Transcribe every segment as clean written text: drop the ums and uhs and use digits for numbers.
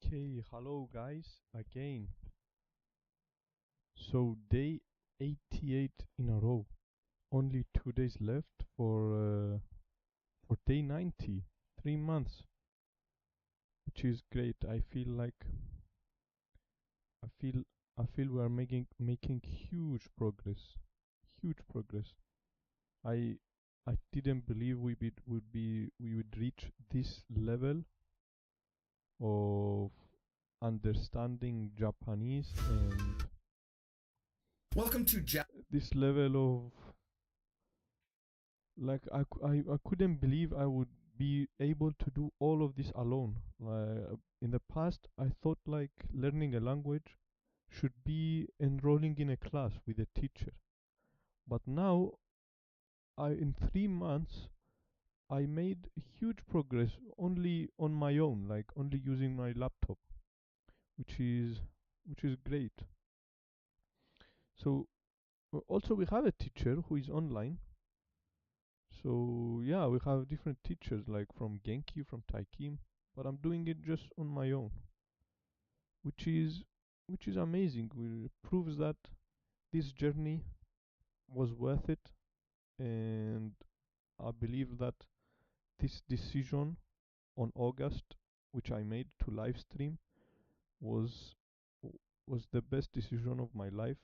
Okay, hello guys again. So day 88 in a row. Only 2 days left for day 90. 3 months, which is great. I feel I feel we are making huge progress. Huge progress. I I didn't believe we would reach this level of understanding Japanese and Welcome to this level of like I couldn't believe I would be able to do all of this alone. In the past I thought like learning a language should be enrolling in a class with a teacher, but now I in 3 months I made huge progress only on my own, like only using my laptop, which is which is great. So also we have a teacher who is online. So yeah, we have different teachers like from Genki, from Taikim, but I'm doing it just on my own, which is which is amazing. It proves that this journey was worth it, and I believe that this decision on August, which I made to live stream, was was the best decision of my life,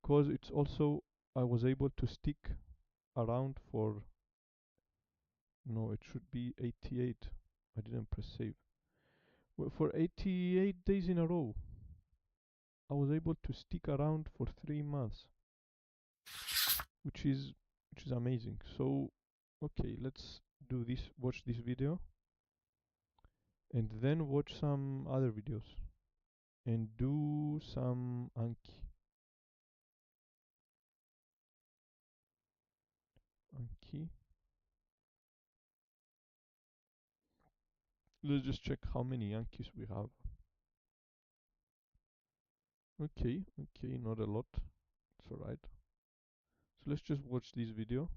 because it's also I was able to stick around for no, it should be 88. I didn't press save. Well, for 88 days in a row, I was able to stick around for 3 months, which is which is amazing. So, okay, let's do this. Watch this video, and then watch some other videos, and do some Anki. Anki. Let's just check how many Ankis we have. Okay, okay, not a lot. It's alright. So let's just watch this video.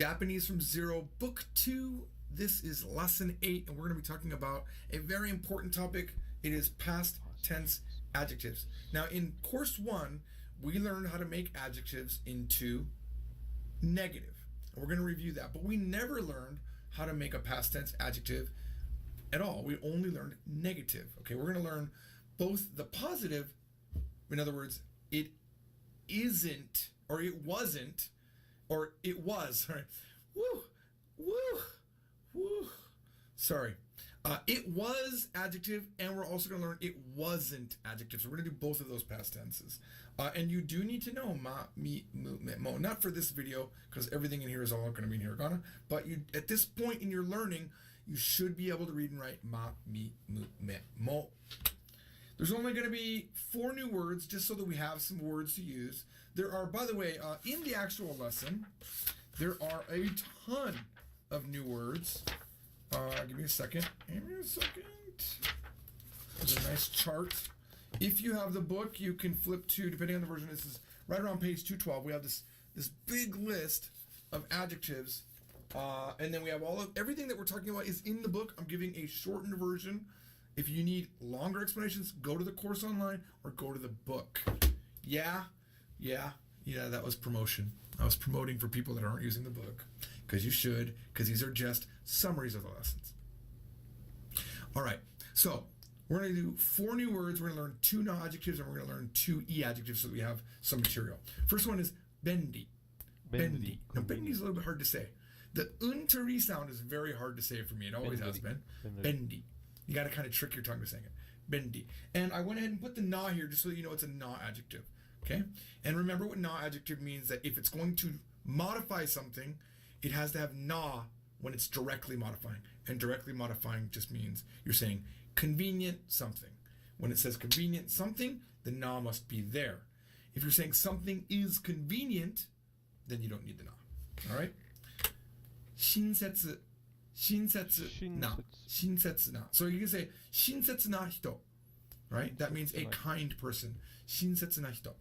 Japanese from Zero, Book 2. This is Lesson 8, and we're going to be talking about a very important topic. It is past tense adjectives. Now, in Course 1, we learned how to make adjectives into negative. And we're going to review that. But we never learned how to make a past tense adjective at all. We only learned negative. Okay, we're going to learn both the positive, in other words, it isn't, or it wasn't, or it was. Sorry. Woo, woo, woo. Sorry. It was adjective, and we're also going to learn it wasn't adjective. So we're going to do both of those past tenses. And you do need to know ma, mi, mu, me, mo. Not for this video, because everything in here is all going to be in hiragana. But you, at this point in your learning, you should be able to read and write ma, mi, mu, me, mo. There's only going to be 4 new words, just so that we have some words to use. There are, by the way, in the actual lesson, there are a ton of new words. Give me a second. Give me a second. There's a nice chart. If you have the book, you can flip to, depending on the version, this is right around page 212. We have this big list of adjectives. And then we have everything that we're talking about is in the book. I'm giving a shortened version. If you need longer explanations, go to the course online or go to the book. Yeah, that was promotion. I was promoting for people that aren't using the book, because you should, because these are just summaries of the lessons. All right, so we're going to do 4 new words. We're going to learn 2 non-adjectives, and we're going to learn 2 e-adjectives so that we have some material. First one is bendy. Bendy. Now, bendy is a little bit hard to say. The un-to-re sound is very hard to say for me. It always has been. Bendy. You got to kind of trick your tongue to saying it. Bendy. And I went ahead and put the na here just so that you know it's a na adjective. Okay? And remember what na adjective means, that if it's going to modify something, it has to have na when it's directly modifying. And directly modifying just means you're saying convenient something. When it says convenient something, the na must be there. If you're saying something is convenient, then you don't need the na. All right? Shinsetsu. Shinsetsu na. Shinsetsu na. So you can say shinsetsu na hito. Right? That means a kind person. Shinsetsu na hito.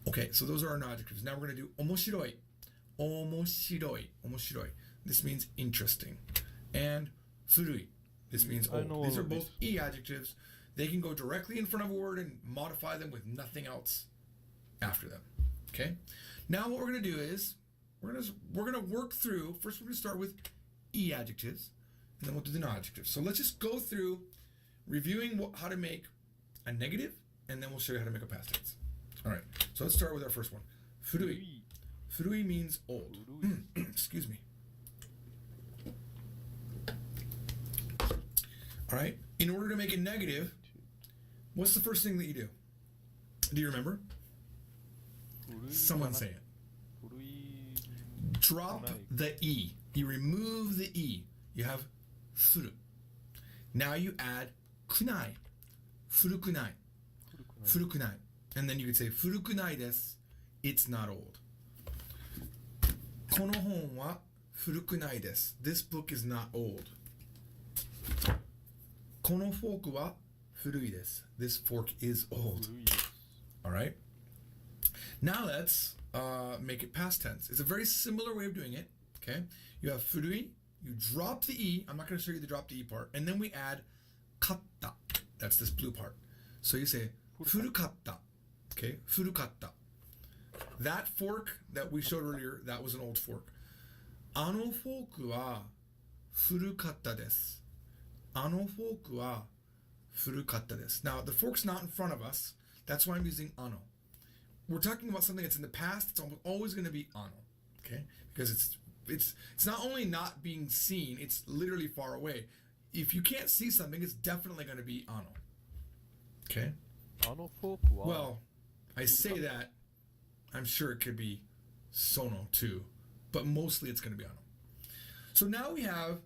Okay, so those are our adjectives. Now we're going to do omoshiroi. Omoshiroi. Omoshiroi. This means interesting. And furui. This means I know old. These all are of both this. E adjectives. They can go directly in front of a word and modify them with nothing else after them. Okay? Now what we're going to do is we're going to work through, first we're going to start with E adjectives, and then we'll do the non-adjectives. So let's just go through reviewing how to make a negative, and then we'll show you how to make a past tense. All right. So let's start with our first one. Furui. Furui means old. Excuse me. All right. In order to make it negative, what's the first thing that you do? Do you remember? Someone say it. Drop the E. You remove the E. You have furu. Now you add kunai. Furukunai. Furukunai. And then you could say furukunai desu. It's not old. Kono hon wa furukunai desu. This book is not old. Kono forku wa furui desu. This fork is old. All right. Now let's make it past tense. It's a very similar way of doing it. Okay. You have furui. You drop the E. I'm not going to show you the drop the E part. And then we add katta. That's this blue part. So you say furukatta. Okay. Furukatta. That fork that we showed earlier, that was an old fork. Ano forku wa furukatta desu. Ano forku wa furukatta desu. Now, the fork's not in front of us. That's why I'm using ano. We're talking about something that's in the past. It's always going to be ano. Okay? Because it's not only not being seen, it's literally far away. If you can't see something, it's definitely going to be ano. Okay? Well, I say that, I'm sure it could be sono too, but mostly it's going to be ano. So now we have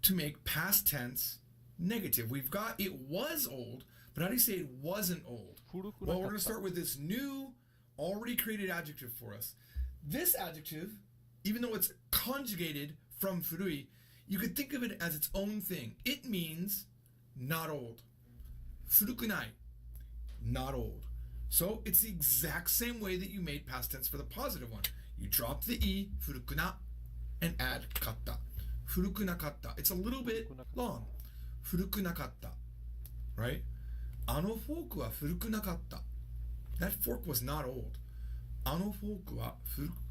to make past tense negative. We've got it was old, but how do you say it wasn't old? Well, we're going to start with this new, already created adjective for us. This adjective, even though it's conjugated from furui, you could think of it as its own thing. It means not old. Furukunai, not old. So it's the exact same way that you made past tense for the positive one. You drop the E, furukuna, and add katta. Furukunakatta. It's a little bit long. Furukunakatta. Right? Ano forku wa furukunakatta. That fork was not old. Ano forku wa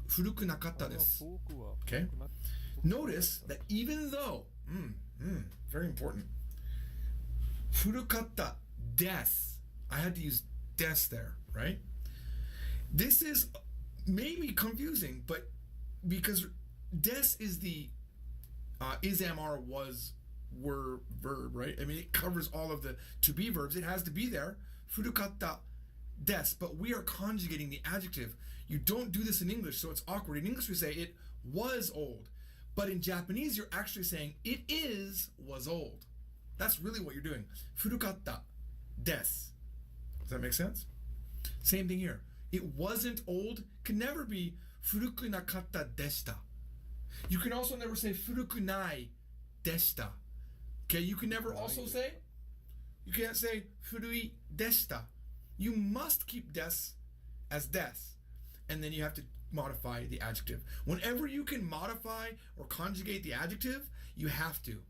furukunakatta desu. Okay? Notice that even though, very important, furukatta desu, I had to use des there, right? This is maybe confusing, but because des is the is, am, are, was, were verb, right? I mean, it covers all of the to be verbs. It has to be there. Furukatta des, but we are conjugating the adjective. You don't do this in English, so it's awkward. In English, we say it was old, but in Japanese, you're actually saying it was old. That's really what you're doing. Furukatta desu. Does that make sense? Same thing here. It wasn't old can never be furukunakatta deshita. You can also never say furukunai deshita. Okay, you can never also say, you can't say furui deshita. You must keep des as des. And then you have to modify the adjective. Whenever you can modify or conjugate the adjective, you have to.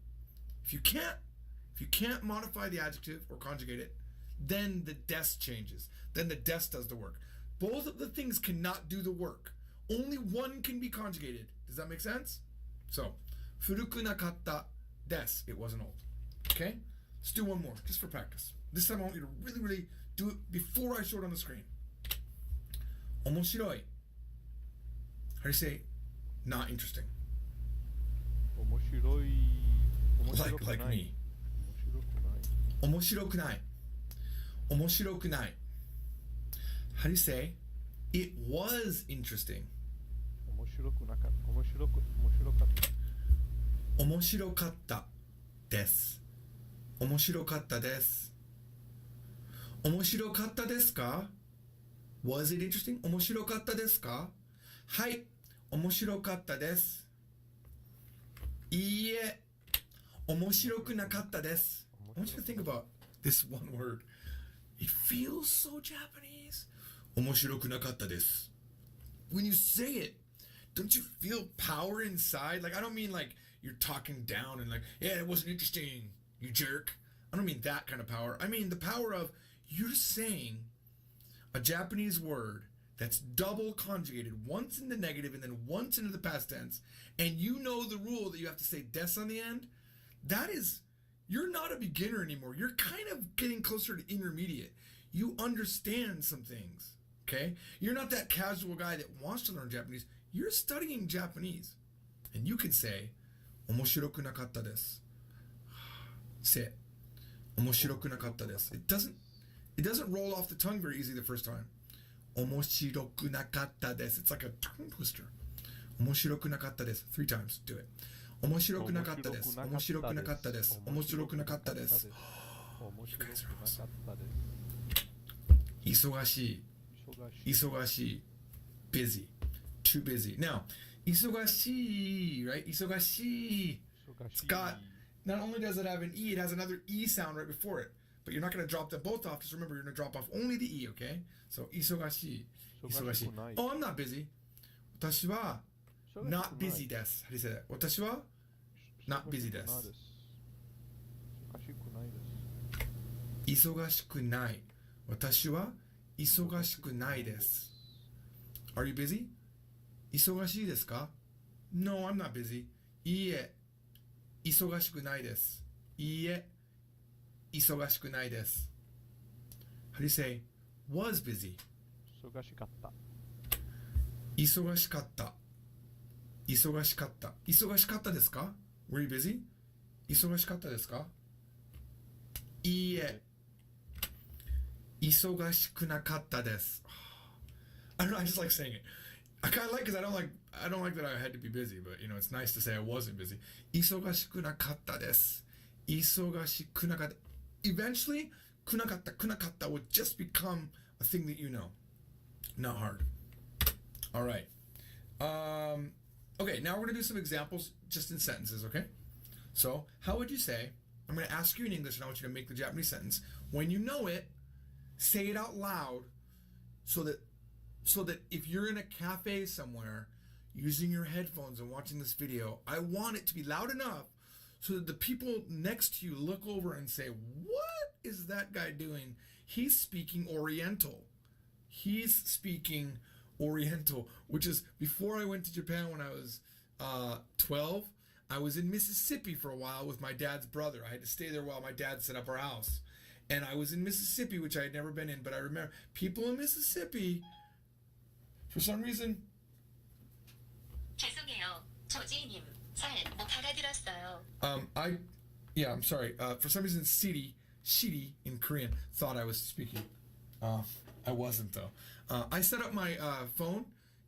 If you can't modify the adjective or conjugate it, then the des changes. Then the des does the work. Both of the things cannot do the work. Only one can be conjugated. Does that make sense? So, furukunakatta desu. It wasn't old. Okay? Let's do one more, just for practice. This time I want you to really, really do it before I show it on the screen. Omoshiroi. How do you say not interesting? Like me. Omoshirokunai. Omoshirokunai. How do you say it was interesting? Omoshirokatta desu. Omoshirokatta desu. Omoshirokatta desu ka? Was it interesting? Omoshirokatta desu ka? Hai. Omoshirokatta desu. Iie. Omoshirokunakatta desu. I want you to think about this one word. It feels so Japanese. Omoshirokunakatta desu. When you say it, don't you feel power inside? Like, I don't mean like you're talking down and like, yeah, it wasn't interesting, you jerk. I don't mean that kind of power. I mean the power of you're saying a Japanese word that's double conjugated, once in the negative and then once into the past tense, and you know the rule that you have to say des on the end. That is, you're not a beginner anymore. You're kind of getting closer to intermediate. You understand some things, okay? You're not that casual guy that wants to learn Japanese. You're studying Japanese. And you can say, 面白くなかったです. Say it. 面白くなかったです. It doesn't roll off the tongue very easy the first time. 面白くなかったです. It's like a tongue twister. 面白くなかったです. 3 times. Do it. 面白くなかったです. 面白くなかったです. 面白くなかったです. You guys are awesome. 忙しい. 忙しい. Busy. Too busy. Now, 忙しい, right? 忙しい. It's got, not only does it have an E, it has another E sound right before it. But you're not going to drop them both off. Just remember, you're going to drop off only the E, okay? So, 忙しい. 忙しい. Oh, I'm not busy. 私は not busy です. How do you say that? 私は not busy です. 忙しくない. 私は忙しくないです. Are you busy? 忙しいですか? No, I'm not busy. いいえ、忙しくないです. いいえ、忙しくないです. How do you say was busy? 忙しかった。忙しかった。忙しかった。忙しかったですか? Were you busy? 忙しかったですか? いいえ、忙しくなかったです. I don't know, I just like saying it. I kind of like because I don't like that I had to be busy, but you know, it's nice to say I wasn't busy. 忙しくなかったです. 忙しくなかった. Eventually, くなかった would just become a thing that you know. Not hard. All right. Okay, now we're going to do some examples just in sentences, okay? So, how would you say, I'm going to ask you in English and I want you to make the Japanese sentence. When you know it, say it out loud so that if you're in a cafe somewhere using your headphones and watching this video, I want it to be loud enough so that the people next to you look over and say, what is that guy doing? He's speaking Oriental. He's speaking Oriental, which is before I went to Japan when I was 12. I was in Mississippi for a while with my dad's brother. I had to stay there while my dad set up our house. And I was in Mississippi, which I had never been in, but I remember people in Mississippi, for some reason. 죄송해요. 조지님, 잘 못 알아들었어요. I'm sorry. For some reason, Shiri in Korean thought I was speaking. I wasn't though. I set up my phone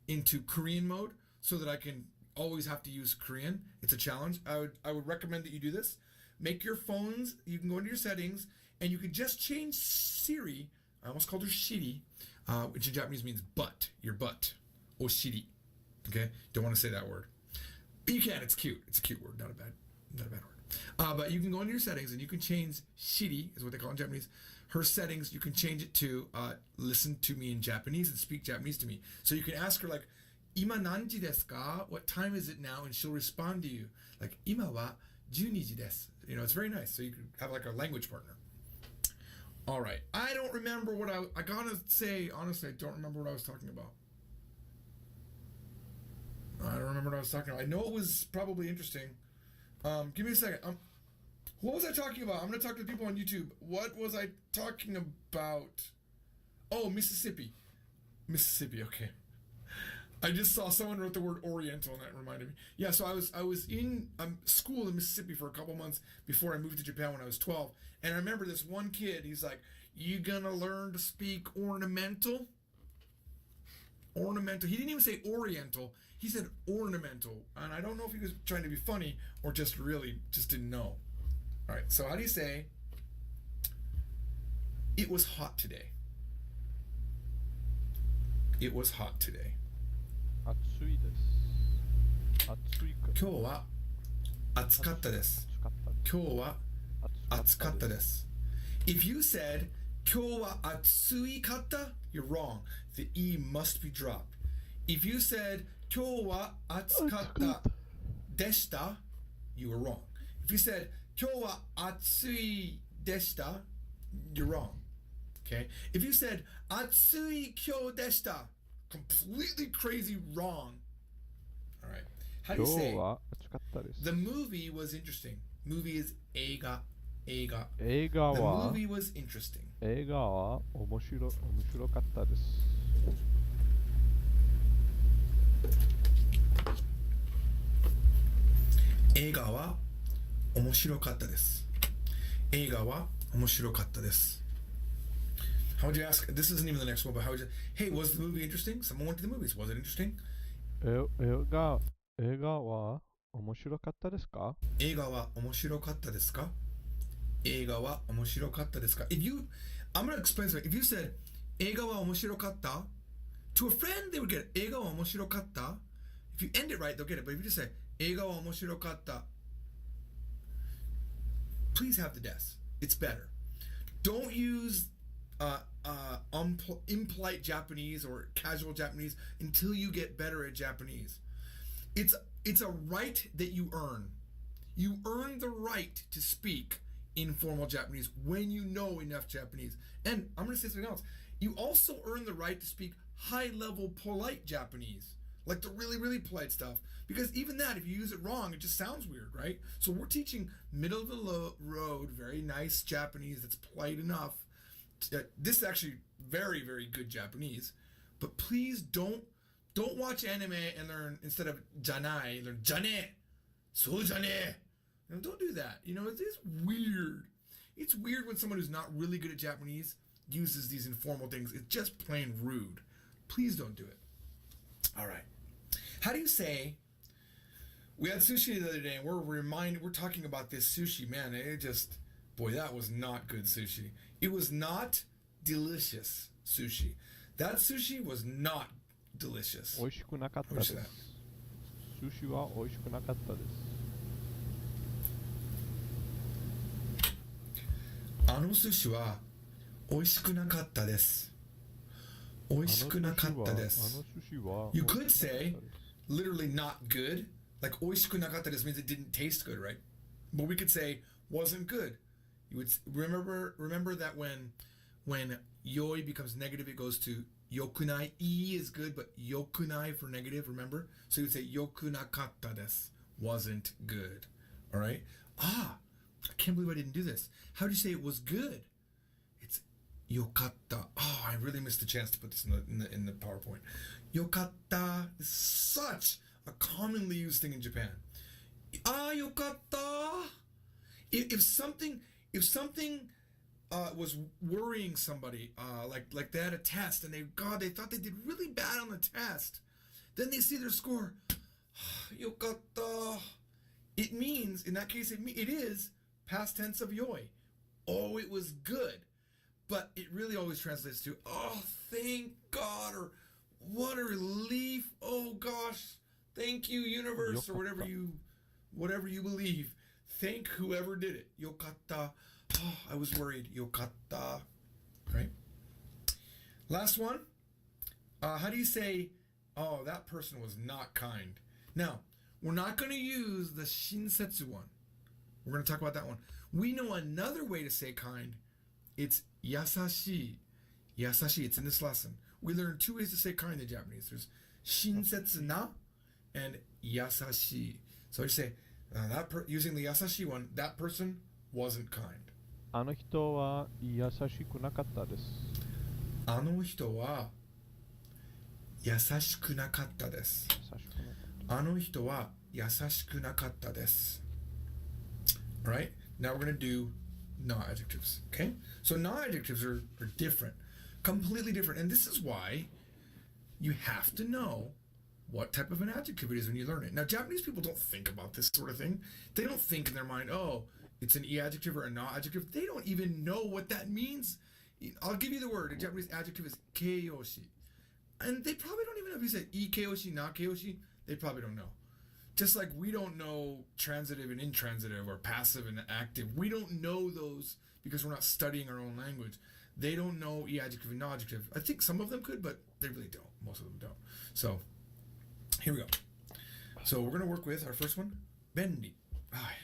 into Korean mode so that I can always have to use Korean. It's a challenge. I would recommend that you do this. Make your phones. You can go into your settings and you can just change Siri. I almost called her Shiri, which in Japanese means butt. Your butt. Oshiri. Okay. Don't want to say that word. But you can. It's cute. It's a cute word. Not a bad word. But you can go into your settings and you can change Shiri, is what they call it in Japanese. Her settings, you can change it to listen to me in Japanese and speak Japanese to me. So you can ask her like, "Ima nanji desu ka? What time is it now?" And she'll respond to you like, "Ima wa 12 desu." You know, it's very nice. So you can have like a language partner. All right. I don't remember what I gotta say, honestly, I don't remember what I was talking about. I don't remember what I was talking about. I know it was probably interesting. Give me a second. What was I talking about? I'm going to talk to people on YouTube. What was I talking about? Oh, Mississippi. Mississippi, okay. I just saw someone wrote the word Oriental and that reminded me. Yeah, so I was in school in Mississippi for a couple months before I moved to Japan when I was 12. And I remember this one kid, he's like, "You gonna learn to speak ornamental?" Ornamental. He didn't even say Oriental. He said ornamental. And I don't know if he was trying to be funny or just didn't know. All right, so how do you say, "It was hot today"? It was hot today. 暑いです。暑いか。今日は暑かったです。今日は暑かったです。If you said 今日は暑いかった, you're wrong. The E must be dropped. If you said 今日は暑かったでした, you were wrong. If you said 今日は暑いでした, you're wrong. Okay? If you said 暑い今日でした, completely crazy wrong. All right. How do you 今日 say は暑かったです。 the movie was interesting? Movie is 映画. 映画 The は movie was interesting. 映画は面白かったです。映画は面白かったです。映画は面白かったです。How would you ask? This isn't even the next one, but how would you? Hey, was the movie interesting? Someone went to the movies. Was it interesting? 映画は面白かったですか？映画は面白かったですか？映画は面白かったですか？ If you, I'm going to explain something. If you said 映画は面白かった to a friend, they would get it. 映画は面白かった If you end it right, they'll get it. But if you just say 映画は面白かった please have the desk. It's better. Don't use impolite Japanese or casual Japanese until you get better at Japanese. It's a right that you earn. You earn the right to speak informal Japanese when you know enough Japanese. And I'm going to say something else. You also earn the right to speak high-level polite Japanese, like the really, really polite stuff. Because even that, if you use it wrong, it just sounds weird, right? So we're teaching middle of the road, very nice Japanese that's polite enough. This is actually very, very good Japanese. But please don't watch anime and learn, instead of janai, learn jane. So jane. Don't do that. It's weird. It's weird when someone who's not really good at Japanese uses these informal things. It's just plain rude. Please don't do it. All right. How do you say, we had sushi the other day and we're talking about this sushi, man. Boy, that was not good sushi. It was not delicious sushi. That sushi was not delicious. 美味しくなかったです。寿司は美味しくなかったです。あの寿司は美味しくなかったです。美味しくなかったです。You could say literally not good. Like 美味しくなかったです means it didn't taste good, right? But we could say wasn't good. You would remember that when yoi becomes negative, it goes to yokunai. E is good, but yokunai for negative, remember? So you would say yokunakatta desu. Wasn't good. All right? I can't believe I didn't do this. How do you say it was good? It's yokatta. Oh, I really missed the chance to put this in the PowerPoint. Yokatta is such a commonly used thing in Japan. Yokatta. If something was worrying somebody, like they had a test and they thought they did really bad on the test, then they see their score. Yokatta. It means, in that case, it is past tense of yoi. Oh, it was good. But it really always translates to, oh, thank God, or what a relief. Oh gosh, thank you, universe, or whatever you believe. Thank whoever did it. Yokatta. Oh, I was worried. Yokatta. Right? Last one. How do you say, oh, that person was not kind? Now, we're not going to use the shinsetsu one. We're going to talk about that one. We know another way to say kind. It's yasashi. Yasashi. It's in this lesson. We learned two ways to say kind in Japanese. There's shinsetsu na and yasashi. So you say, using the yasashi one, that person wasn't kind. あの人は優しくなかったです。あの人は優しくなかったです。あの人は優しくなかったです。Alright, now we're going to do non-adjectives. Okay? So non-adjectives are different. Completely different. And this is why you have to know what type of an adjective it is when you learn it. Now, Japanese people don't think about this sort of thing. They don't think in their mind, oh, it's an e-adjective or a non-adjective. They don't even know what that means. I'll give you the word. A Japanese adjective is keiyoshi. And they probably don't even know if you say ikeyoshi, na-keiyoshi. They probably don't know. Just like we don't know transitive and intransitive or passive and active. We don't know those because we're not studying our own language. They don't know e-adjective and non-adjective. I think some of them could, but they really don't. Most of them don't. So, here we go. So we're going to work with our first one, benri.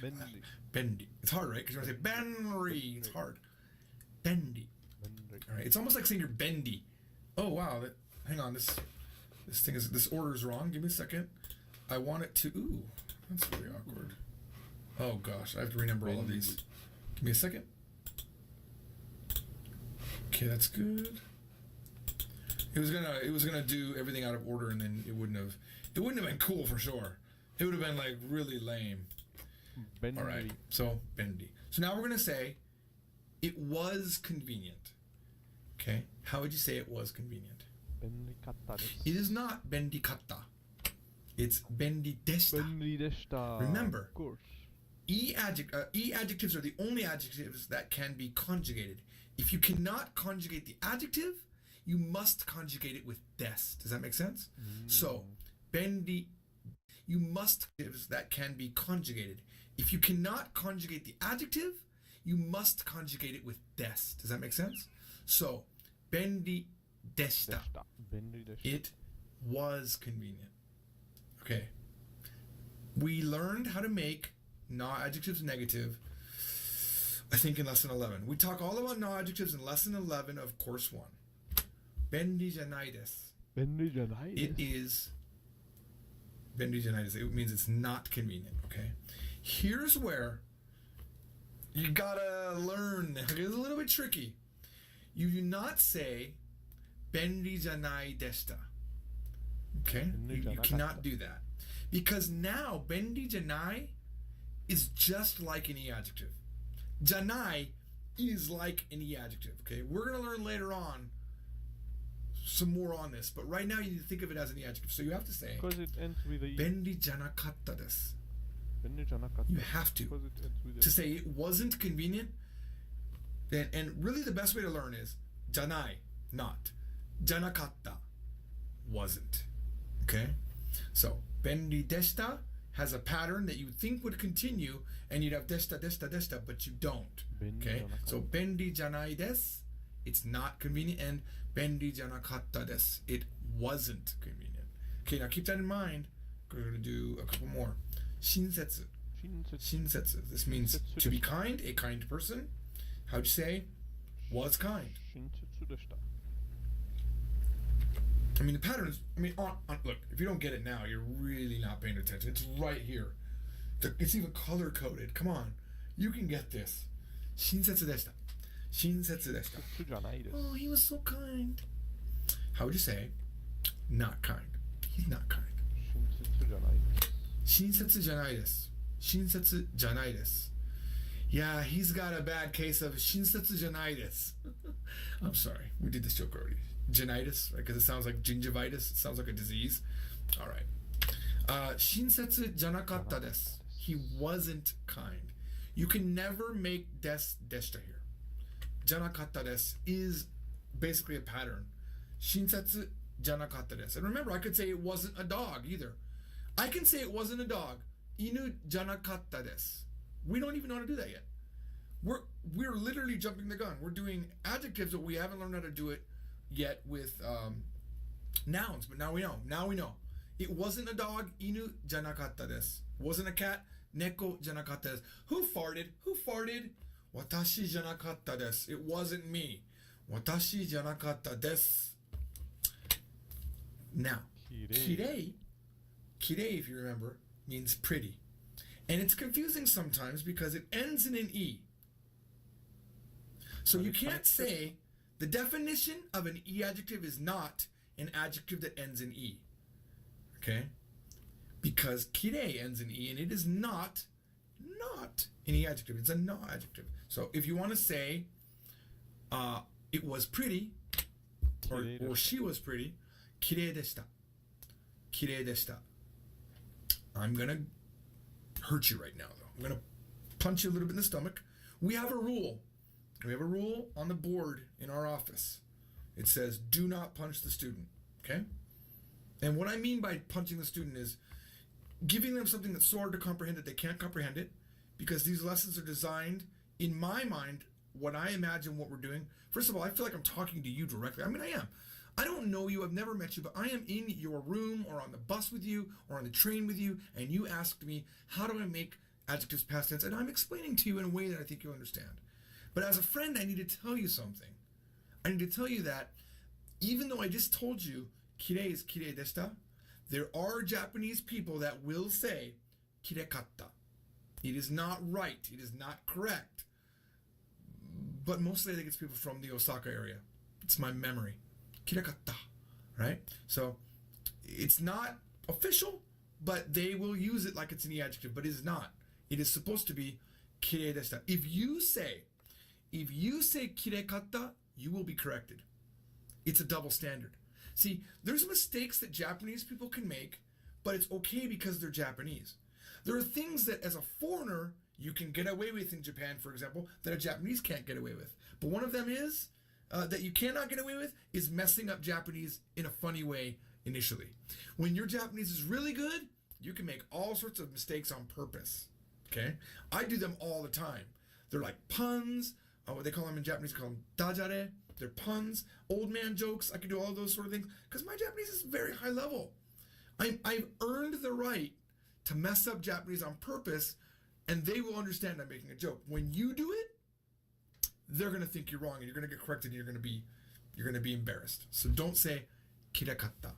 Bendy. Bendy. It's hard, right? Because you want to say Benry. It's hard. Bendy. All right. It's almost like saying you're bendy. Oh wow. Hang on. This order is wrong. Give me a second. I want it to. Ooh, that's really awkward. Oh gosh, I have to remember all of these. Give me a second. Okay, that's good. It was gonna do everything out of order, and then it wouldn't have been cool for sure. It would have been like really lame. Bendy. All right, so bendy. So now we're gonna say it was convenient. Okay, how would you say it was convenient? Bendy katta desu. It is not bendy katta. It's bendy deshita. Bendy deshita. Remember, Of course. E adjectives are the only adjectives that can be conjugated. If you cannot conjugate the adjective, you must conjugate it with des. Does that make sense? So, bendy, you must adjectives that can be conjugated. If you cannot conjugate the adjective, you must conjugate it with des. Does that make sense? So, bendy deshita. Bendy deshita. It was convenient. Okay. We learned how to make adjectives negative, I think, in lesson 11. We talk all about adjectives in lesson 11 of course 1. Bendy janai desu. Bendy janai It desu. is bendy janai desu. It means it's not convenient, okay? Here's where you gotta learn. It's a little bit tricky. You do not say bendy janai deshita. Okay? You cannot do that. Because now bendy janai is just like an E adjective. Janai is like an E adjective. Okay, we're gonna learn later on some more on this, but right now you need to think of it as an E adjective. So you have to say Because it ends with a E. bendy janakatta desu. Bendy janakatta. You have to. Because it ends with To say it wasn't convenient. And really the best way to learn is janai, not. Janakatta, wasn't. Okay? So bendy deshita has a pattern that you think would continue, and you'd have deshita, deshita, deshita, but you don't. Okay? So bendy janai desu, it's not convenient, and bendy janakatta desu, it wasn't convenient. Okay, now keep that in mind. We're going to do a couple more. Shinsetsu. Shinsetsu. This means to be kind, a kind person. How'd you say? Was kind. Shinsetsu deshita. I mean, the patterns, look, if you don't get it now, you're really not paying attention. It's right here. It's even color-coded. Come on. You can get this. Shinsetsu deshita. Shinsetsu deshita. Shinsetsu janai desu. Oh, he was so kind. How would you say? Not kind. He's not kind. Shinsetsu janai desu. Shinsetsu janai desu. Shinsetsu janai desu. Yeah, he's got a bad case of shinsetsu janai desu. I'm sorry. We did this joke already. Ginitis, right? Because it sounds like gingivitis. It sounds like a disease. All right. Shinsetsu janakatta desu. He wasn't kind. You can never make deshita here. Janakatta desu is basically a pattern. Shinsetsu janakatta desu. And remember, I could say it wasn't a dog either. I can say it wasn't a dog. Inu janakatta desu. We don't even know how to do that yet. We're literally jumping the gun. We're doing adjectives, but we haven't learned how to do it yet with nouns, but now we know. Now we know. It wasn't a dog. Inu janakatta desu. Wasn't a cat. Neko janakatta desu. Who farted? Who farted? Watashi janakatta desu. It wasn't me. Watashi janakatta desu. Now, kirei, if you remember, means pretty. And it's confusing sometimes because it ends in an E. So you can't say the definition of an E adjective is not an adjective that ends in E. Okay? Because kirei ends in E, and it is not an E adjective. It's a no adjective. So if you want to say it was pretty, or she was pretty, kirei deshita. Kirei deshita. I'm going to hurt you right now, though. I'm going to punch you a little bit in the stomach. We have a rule. We have a rule on the board in our office. It says, do not punch the student, okay? And what I mean by punching the student is giving them something that's so hard to comprehend that they can't comprehend it, because these lessons are designed, in my mind, what I imagine what we're doing. First of all, I feel like I'm talking to you directly. I mean, I am. I don't know you, I've never met you, but I am in your room or on the bus with you or on the train with you, and you asked me, how do I make adjectives past tense, and I'm explaining to you in a way that I think you'll understand. But as a friend, I need to tell you something. I need to tell you that even though I just told you kirei is kirei deshita, there are Japanese people that will say kirekatta. It is not right. It is not correct. But mostly I think it's people from the Osaka area. It's my memory. Kirekatta. Right? So it's not official, but they will use it like it's an adjective, but it is not. It is supposed to be kirei deshita. If you say kirekatta, you will be corrected. It's a double standard. See, there's mistakes that Japanese people can make, but it's okay because they're Japanese. There are things that as a foreigner you can get away with in Japan, for example, that a Japanese can't get away with. But one of them is that you cannot get away with is messing up Japanese in a funny way initially. When your Japanese is really good, you can make all sorts of mistakes on purpose. Okay? I do them all the time. They're like puns. What they call them in Japanese, they call them dajare. They're puns, old man jokes. I can do all those sort of things because my Japanese is very high level. I've earned the right to mess up Japanese on purpose, and they will understand I'm making a joke. When you do it, they're gonna think you're wrong, and you're gonna get corrected, and you're gonna be embarrassed. So don't say kirekatta.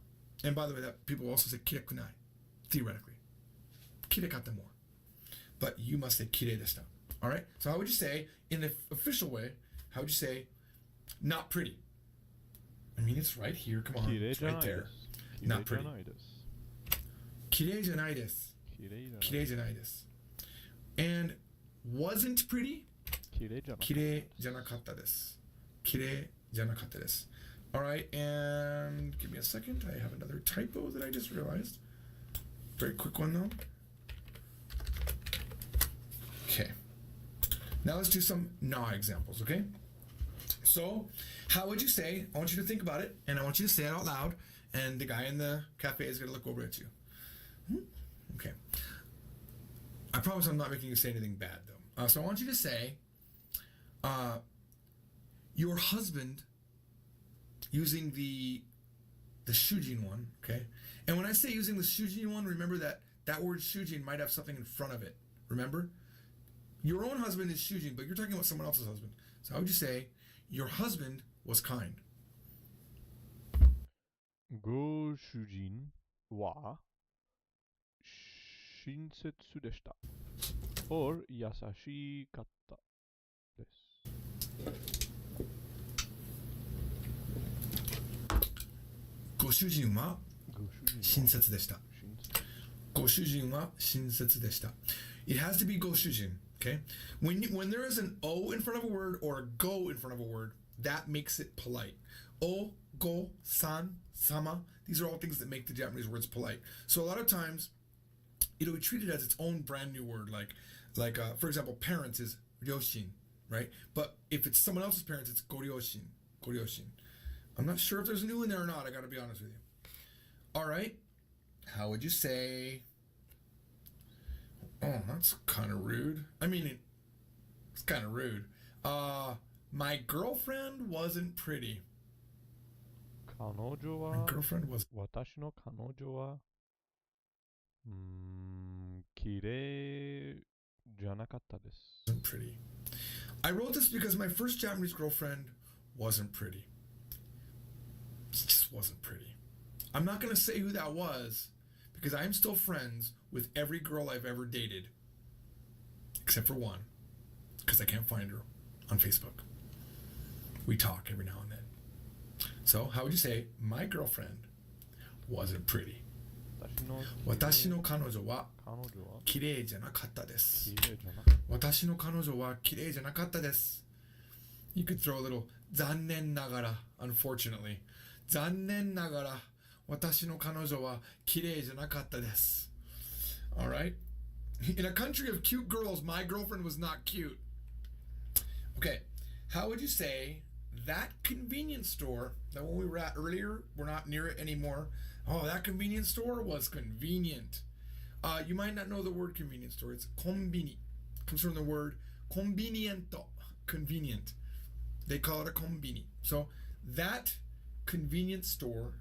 And by the way, that people also say kirekunai, theoretically. Kirekatta more. But you must say kirei deshita. All right? So how would you say, in the official way, how would you say not pretty? I mean, it's right here. Come on. It's right there. Not pretty. Kirei janai desu. Kirei janai desu. And wasn't pretty? Kirei janakatta desu. Kirei janakatta desu. All right, and give me a second. I have another typo that I just realized. Very quick one, though. Okay. Now let's do some na examples, okay? So, how would you say, I want you to think about it, and I want you to say it out loud, and the guy in the cafe is going to look over at you. Okay. I promise I'm not making you say anything bad, though. So I want you to say, your husband, using the shujin one, okay? And when I say using the shujin one, remember that word shujin might have something in front of it. Remember? Your own husband is shujin, but you're talking about someone else's husband. So how would you say, your husband was kind? Go shujin wa shinsetsu deshita. Or yasashi katta desu. Goshujin wa shinsetsu deshita. Goshujin wa shinsetsu deshita. It has to be goshujin, okay? When there is an O in front of a word or a go in front of a word, that makes it polite. O, go, san, sama, these are all things that make the Japanese words polite. So a lot of times, it'll be treated as its own brand new word, like for example, parents is ryoshin, right? But if it's someone else's parents, it's goryoshin, goryoshin. I'm not sure if there's a new in there or not, I gotta be honest with you. All right, how would you say, oh, that's kind of rude. I mean, it's kind of rude. My girlfriend wasn't pretty. Kanojo wa My girlfriend was... watashi no kanojo wa kirei janakatta desu. Wasn't pretty. I wrote this because my first Japanese girlfriend wasn't pretty. She just wasn't pretty. I'm not going to say who that was because I'm still friends with every girl I've ever dated, except for one, because I can't find her on Facebook. We talk every now and then. So, how would you say, my girlfriend wasn't pretty? Watashi no kanojo wa kirei janakatta desu. Watashi no kanojo wa kirei janakatta desu. You could throw a little zannen nagara, unfortunately. Zannen nagara. Watashi no kanojo wa kirei janakatta desu. All right? In a country of cute girls, my girlfriend was not cute. Okay, how would you say that convenience store that when we were at earlier, we're not near it anymore. Oh, that convenience store was convenient. You might not know the word convenience store. It's konbini. It comes from the word conveniento, convenient. They call it a konbini. So that convenience store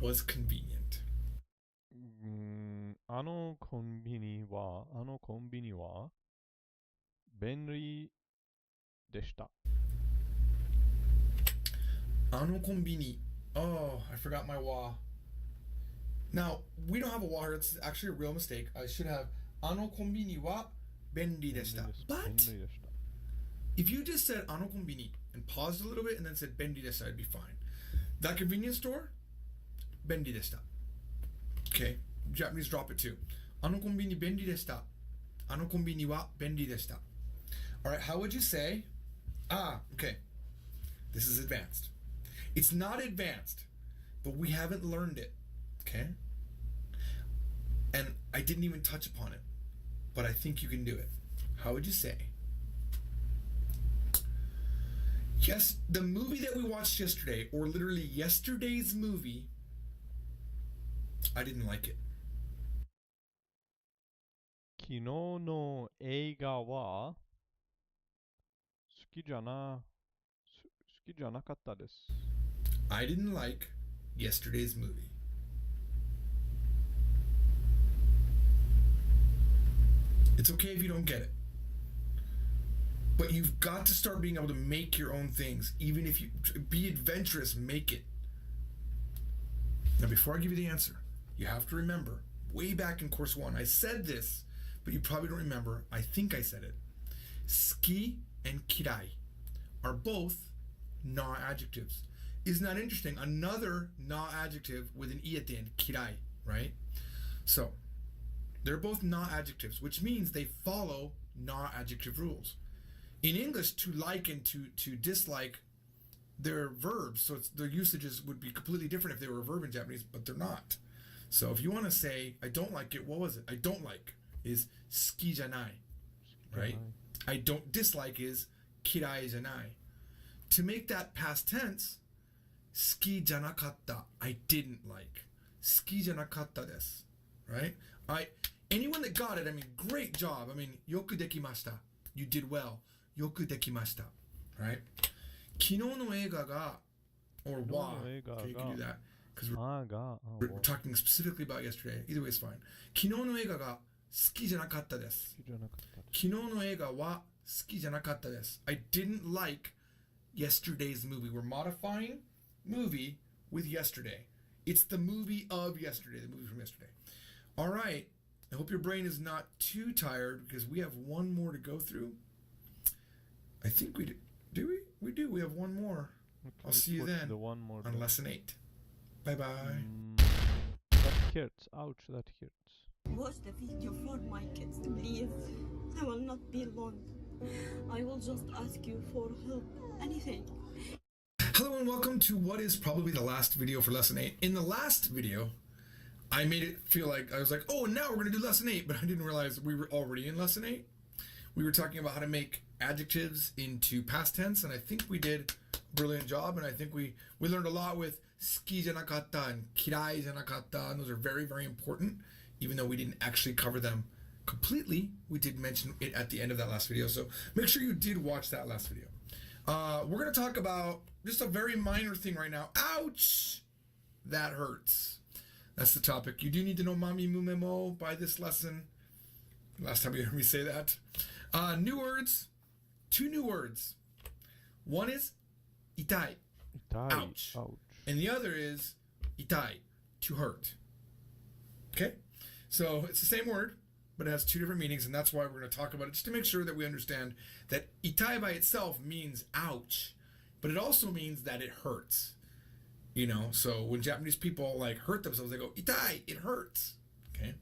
was convenient. あのコンビニは便利でした。Ano konbini. Oh, I forgot my wa. Now, we don't have a wa here. It's actually a real mistake. I should have ano konbini wa benri deshita. But if you just said ano konbini and paused a little bit and then said benri deshita, it'd be fine. That convenience store, benri deshita. Okay, Japanese drop it too. Ano konbini benri deshita. Ano konbini wa benri deshita. All right, how would you say? Okay. This is advanced. It's not advanced, but we haven't learned it. Okay? And I didn't even touch upon it, but I think you can do it. How would you say? Yes, the movie that we watched yesterday, or literally yesterday's movie, I didn't like it. 昨日の映画は好きじゃなかったです。I didn't like yesterday's movie. It's okay if you don't get it. But you've got to start being able to make your own things. Even if you be adventurous, make it. Now, before I give you the answer, you have to remember, way back in course 1, I said this, but you probably don't remember. I think I said it. Ski and kirai are both na adjectives. Isn't that interesting? Another na adjective with an i at the end, kirai, right? So, they're both na adjectives, which means they follow na adjective rules. In English, to like and to dislike, they're verbs, so their usages would be completely different if they were a verb in Japanese, but they're not. So if you want to say, I don't like it, what was it? I don't like is ski janai, right? I don't dislike is kirai janai. To make that past tense, ski janakatta, I didn't like. Ski janakatta desu, right? Anyone that got it, I mean, great job. I mean, yoku dekimashita. You did well. Yoku dekimashita, right? Kino no eiga ga, or wa. Okay, you can do that. Because we're talking specifically about yesterday. Either way is fine. Kino no eiga ga suki janakatta desu. Kino no eiga wa suki janakatta desu. I didn't like yesterday's movie. We're modifying movie with yesterday. It's the movie of yesterday, the movie from yesterday. All right. I hope your brain is not too tired because we have one more to go through. I think we do. Do we? We do. We have one more. Okay, I'll see you then on lesson 8. Bye-bye. That hurts. Ouch, that hurts. Watch the video for my kids, please. I will not be alone. I will just ask you for help. Anything. Hello and welcome to what is probably the last video for lesson 8. In the last video, I made it feel like I was like, oh, now we're going to do lesson 8, but I didn't realize we were already in lesson 8. We were talking about how to make adjectives into past tense, and I think we did a brilliant job, and I think we learned a lot with ski janakatta and kirai janakatta, and those are very, very important, even though we didn't actually cover them completely. We did mention it at the end of that last video, so make sure you did watch that last video. We're going to talk about just a very minor thing right now. Ouch! That hurts. That's the topic. You do need to know Mami Mumemo by this lesson. Last time you heard me say that. New words. 2 new words. One is itai. Ouch. And the other is itai. To hurt. Okay? So it's the same word, but it has 2 different meanings, and that's why we're going to talk about it, just to make sure that we understand that itai by itself means ouch, but it also means that it hurts. You know, so when Japanese people like hurt themselves, they go, itai, it hurts. Okay?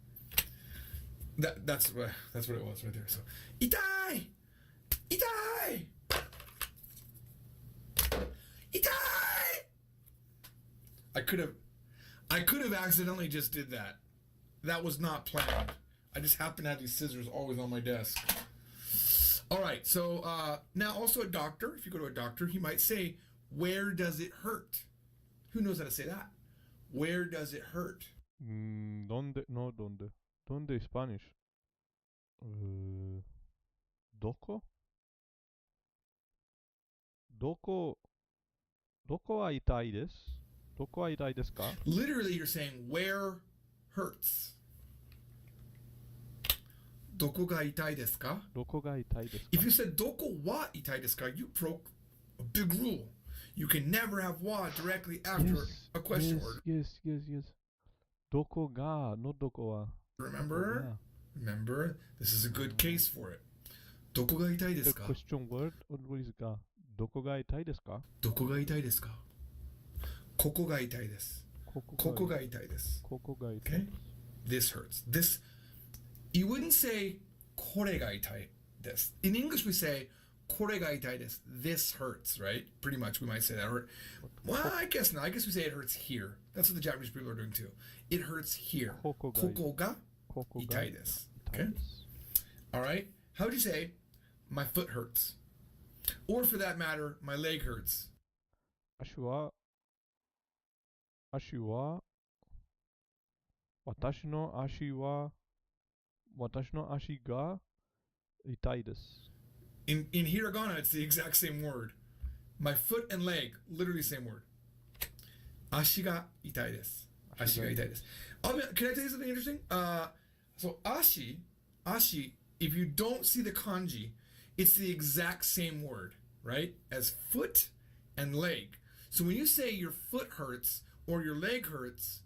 That's what it was right there. So, itai! Itai! Itai! I could have accidentally just did that. That was not planned. I just happen to have these scissors always on my desk. All right, so now also a doctor, if you go to a doctor, he might say, where does it hurt? Who knows how to say that? Where does it hurt? ¿Dónde? No, ¿dónde? ¿Dónde is Spanish? ¿Doko? ¿Doko wa itai desu? ¿Doko wa itai desu ka? Literally, you're saying where hurts. Doko ga itai desu ka? どこが痛いですか If you said doko wa itai desu ka, you broke a big rule. You can never have wa directly after Yes, a question yes, word. yes. どこが not どこは Remember? Remember? This is a good case for it. Doko ga itai The desu ka? question word always がどこが痛いですか Doko ga itai desu ka? Koko ga itai desu. ここ Koko が ga itai desu. ここが痛 Okay? い This hurts. This, you wouldn't say kore ga itai desu. In English we say kore ga itai desu. This hurts, right? Pretty much we might say that. Or, well, I guess not. I guess we say it hurts here. That's what the Japanese people are doing too. It hurts here. ここが Koko ga ここが itai desu. 痛い Okay? です All right? How would you say, my foot hurts? Or for that matter, my leg hurts. 足は私の足が痛いです In hiragana, it's the exact same word. My foot and leg, literally same word. Ashi ga itai desu. Ashi ga itai desu. Can I tell you something interesting? So ashi, if you don't see the kanji, it's the exact same word, right? As foot and leg. So when you say your foot hurts or your leg hurts,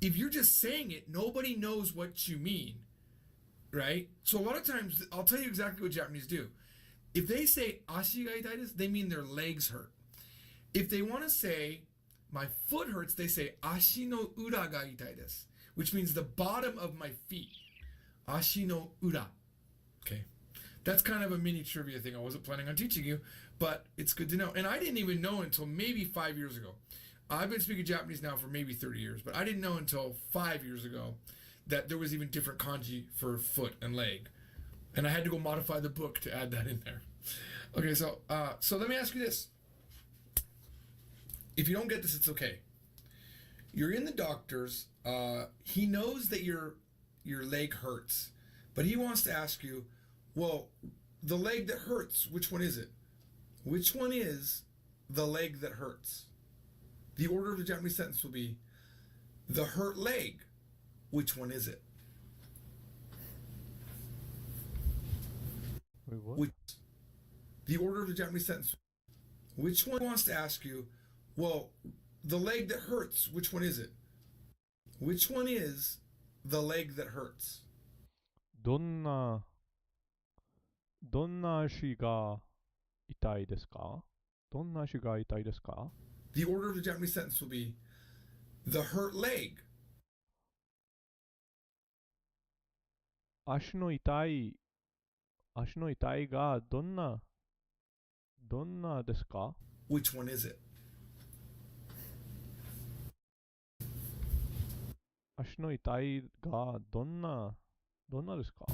if you're just saying it, nobody knows what you mean, right? So a lot of times, I'll tell you exactly what Japanese do. If they say ashi ga itai desu, they mean their legs hurt. If they want to say my foot hurts, they say ashi no ura ga itai desu, which means the bottom of my feet. Ashi no ura. Okay. That's kind of a mini trivia thing I wasn't planning on teaching you, but it's good to know. And I didn't even know until maybe 5 years ago. I've been speaking Japanese now for maybe 30 years, but I didn't know until 5 years ago that there was even different kanji for foot and leg. And I had to go modify the book to add that in there. Okay, so let me ask you this. If you don't get this, it's okay. You're in the doctor's. He knows that your leg hurts, but he wants to ask you, well, the leg that hurts, which one is it? Which one is the leg that hurts? The order of the Japanese sentence will be, the hurt leg, which one is it? Wait, what? Which, the order of the Japanese sentence. Which one wants to ask you, well, the leg that hurts, which one is it? Which one is the leg that hurts? どんな足が痛いですか どんな足が痛いですか The order of the Japanese sentence will be, the hurt leg. 足の痛いがどんなですか Which one is it? 足の痛いがどんなですか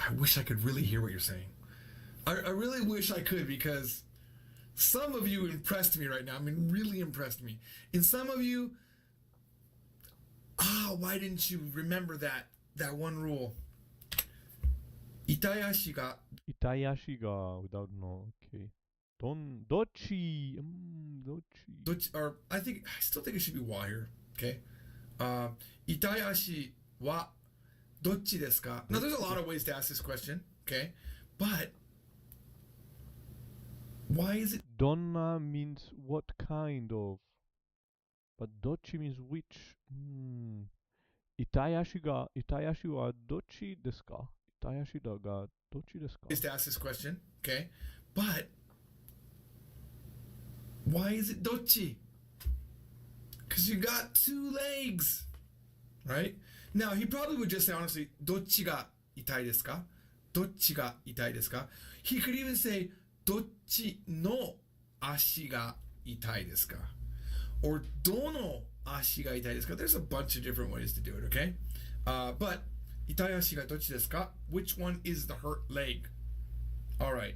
I wish I could really hear what you're saying. I really wish I could, because some of you impressed me right now. I mean, really impressed me. And some of you, why didn't you remember that one rule? Itai ashi ga, 痛い足が without no okay どっちor I still think it should be wa here. Okay. Itai ashi wa dochi desu ka? Now, there's a lot of ways to ask this question. Okay. But why is it? どんな means what kind of, but どっち means which. 痛い足はどっちですか痛い足だがどっちですか Is to ask this question, okay? But why is it dochi? Because you got two legs, right? Now, he probably would just say, honestly, dochi ga itai desu ka? Dochi ga itai desu ka? He could even say, dochi no ashi ga itai desu ka? Or dono ashi ga itai desu ka? There's a bunch of different ways to do it, okay? But itai ashi ga dochi desu ka? Which one is the hurt leg? All right.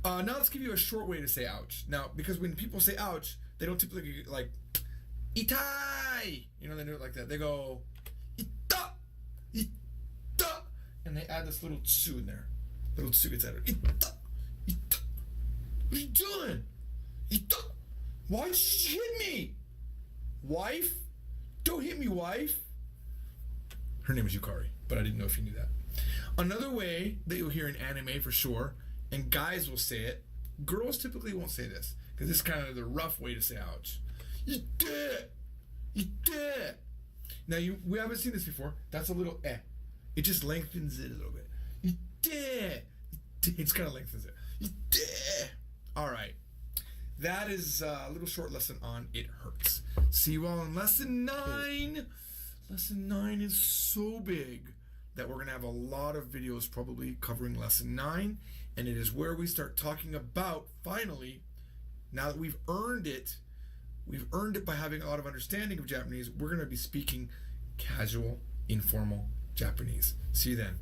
Now let's give you a short way to say ouch. Now, because when people say ouch, they don't typically like itai. You know, they do it like that. They go ita, ita, and they add this little tsu in there. Little tsu gets added. Ita, ita. What are you doing? Ita. Why did you hit me? Wife? Don't hit me, wife. Her name is Yukari, but I didn't know if you knew that. Another way that you'll hear in anime for sure, and guys will say it, girls typically won't say this, because this is kind of the rough way to say ouch. Ite! Ite! Now, we haven't seen this before. That's a little eh. It just lengthens it a little bit. Ite! It just kind of lengthens it. Ite! All right. That is a little short lesson on it hurts. See you all in lesson 9. Lesson 9 is so big that we're going to have a lot of videos probably covering lesson 9. And it is where we start talking about, finally, now that we've earned it by having a lot of understanding of Japanese, we're going to be speaking casual, informal Japanese. See you then.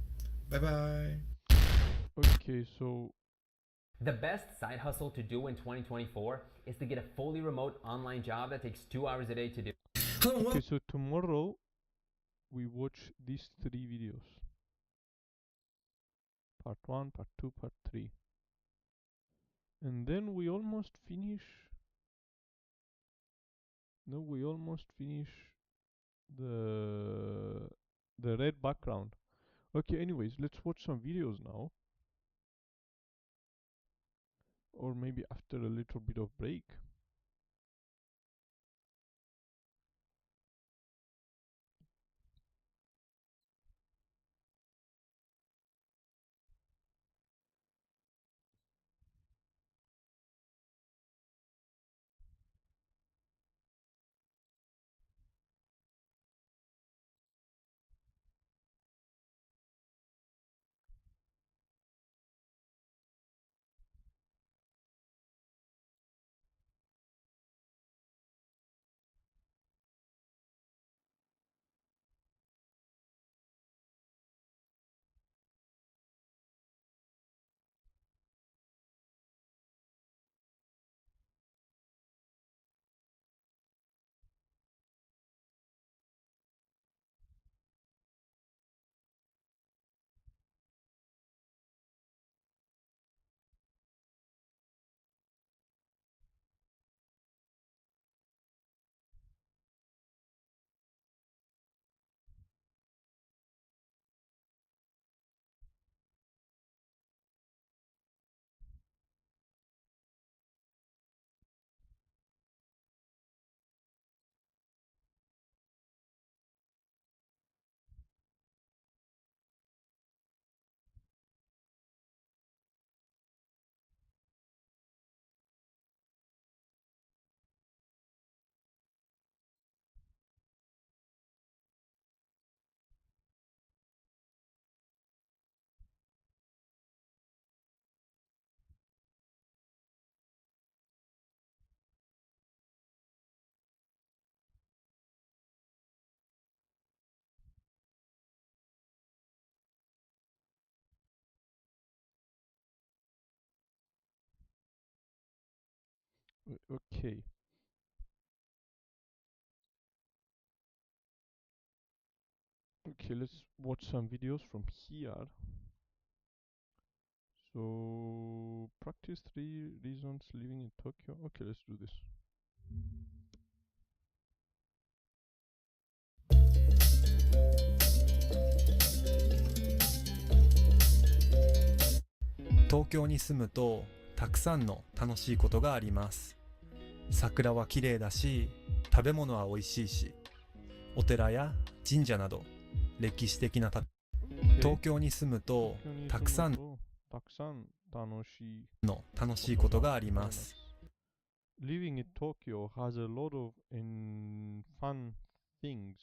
Bye-bye. Okay, so The best side hustle to do in 2024 is to get a fully remote online job that takes 2 hours a day to do. okay, so tomorrow we watch these 3 videos. Part 1, part 2, part 3. And then we almost finish. No, we almost finish the red background. Okay, anyways, let's watch some videos now. Or maybe after a little bit of break. Okay. Okay, let's watch some videos from here. So, practice 3 reasons living in Tokyo. Okay, let's do this.東京に住むとたくさんの楽しいことがあります。桜は綺麗だし、食べ物は美味しいし、お寺や神社など歴史的な東京に住むとたくさんの楽しいことがあります。Living in Tokyo has a lot of fun things.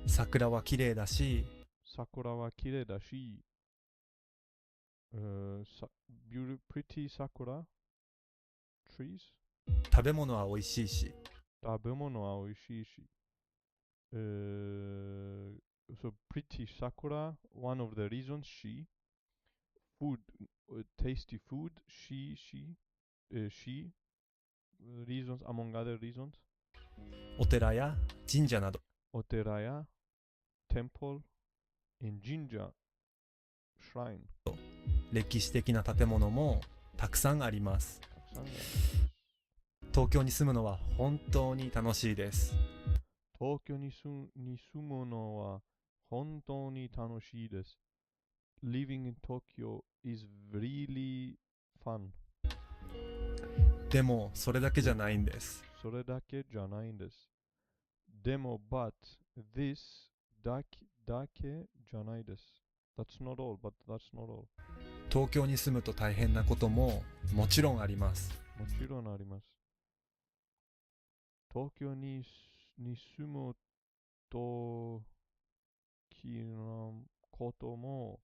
桜は綺麗だし、桜は綺麗だし、pretty sakura trees. 食べ物は美味しいし、食べ物は美味しいし。So pretty sakura, one of the reasons food, tasty food, reasons among other reasons. お寺や神社など、お寺や temple and 神社 shrine. 歴史的な建物もたくさんあります。東京に住むのは本当に楽しいです。東京に住むのは本当に楽しいです。Living in Tokyo is really fun. でもそれだけじゃないんです。それだけじゃないんです。でも、but this だけじゃないです。That's not all, but that's not all. 東京に住むと大変なことももちろんあります。もちろんあります。東京に住むときのことも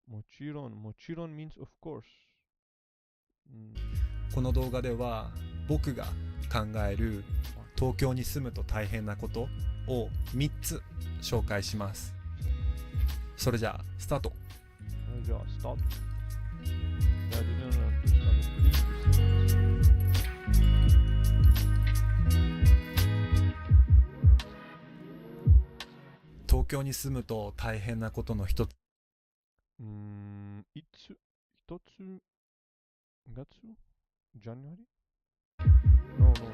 もちろん means of course、この動画では僕が考える東京に住むと大変なことを3つ紹介します。それじゃあスタート。じゃあスタート。I didn't understand. Please. 東京に住むと大変なことの一つ。一つ月 January? No, January.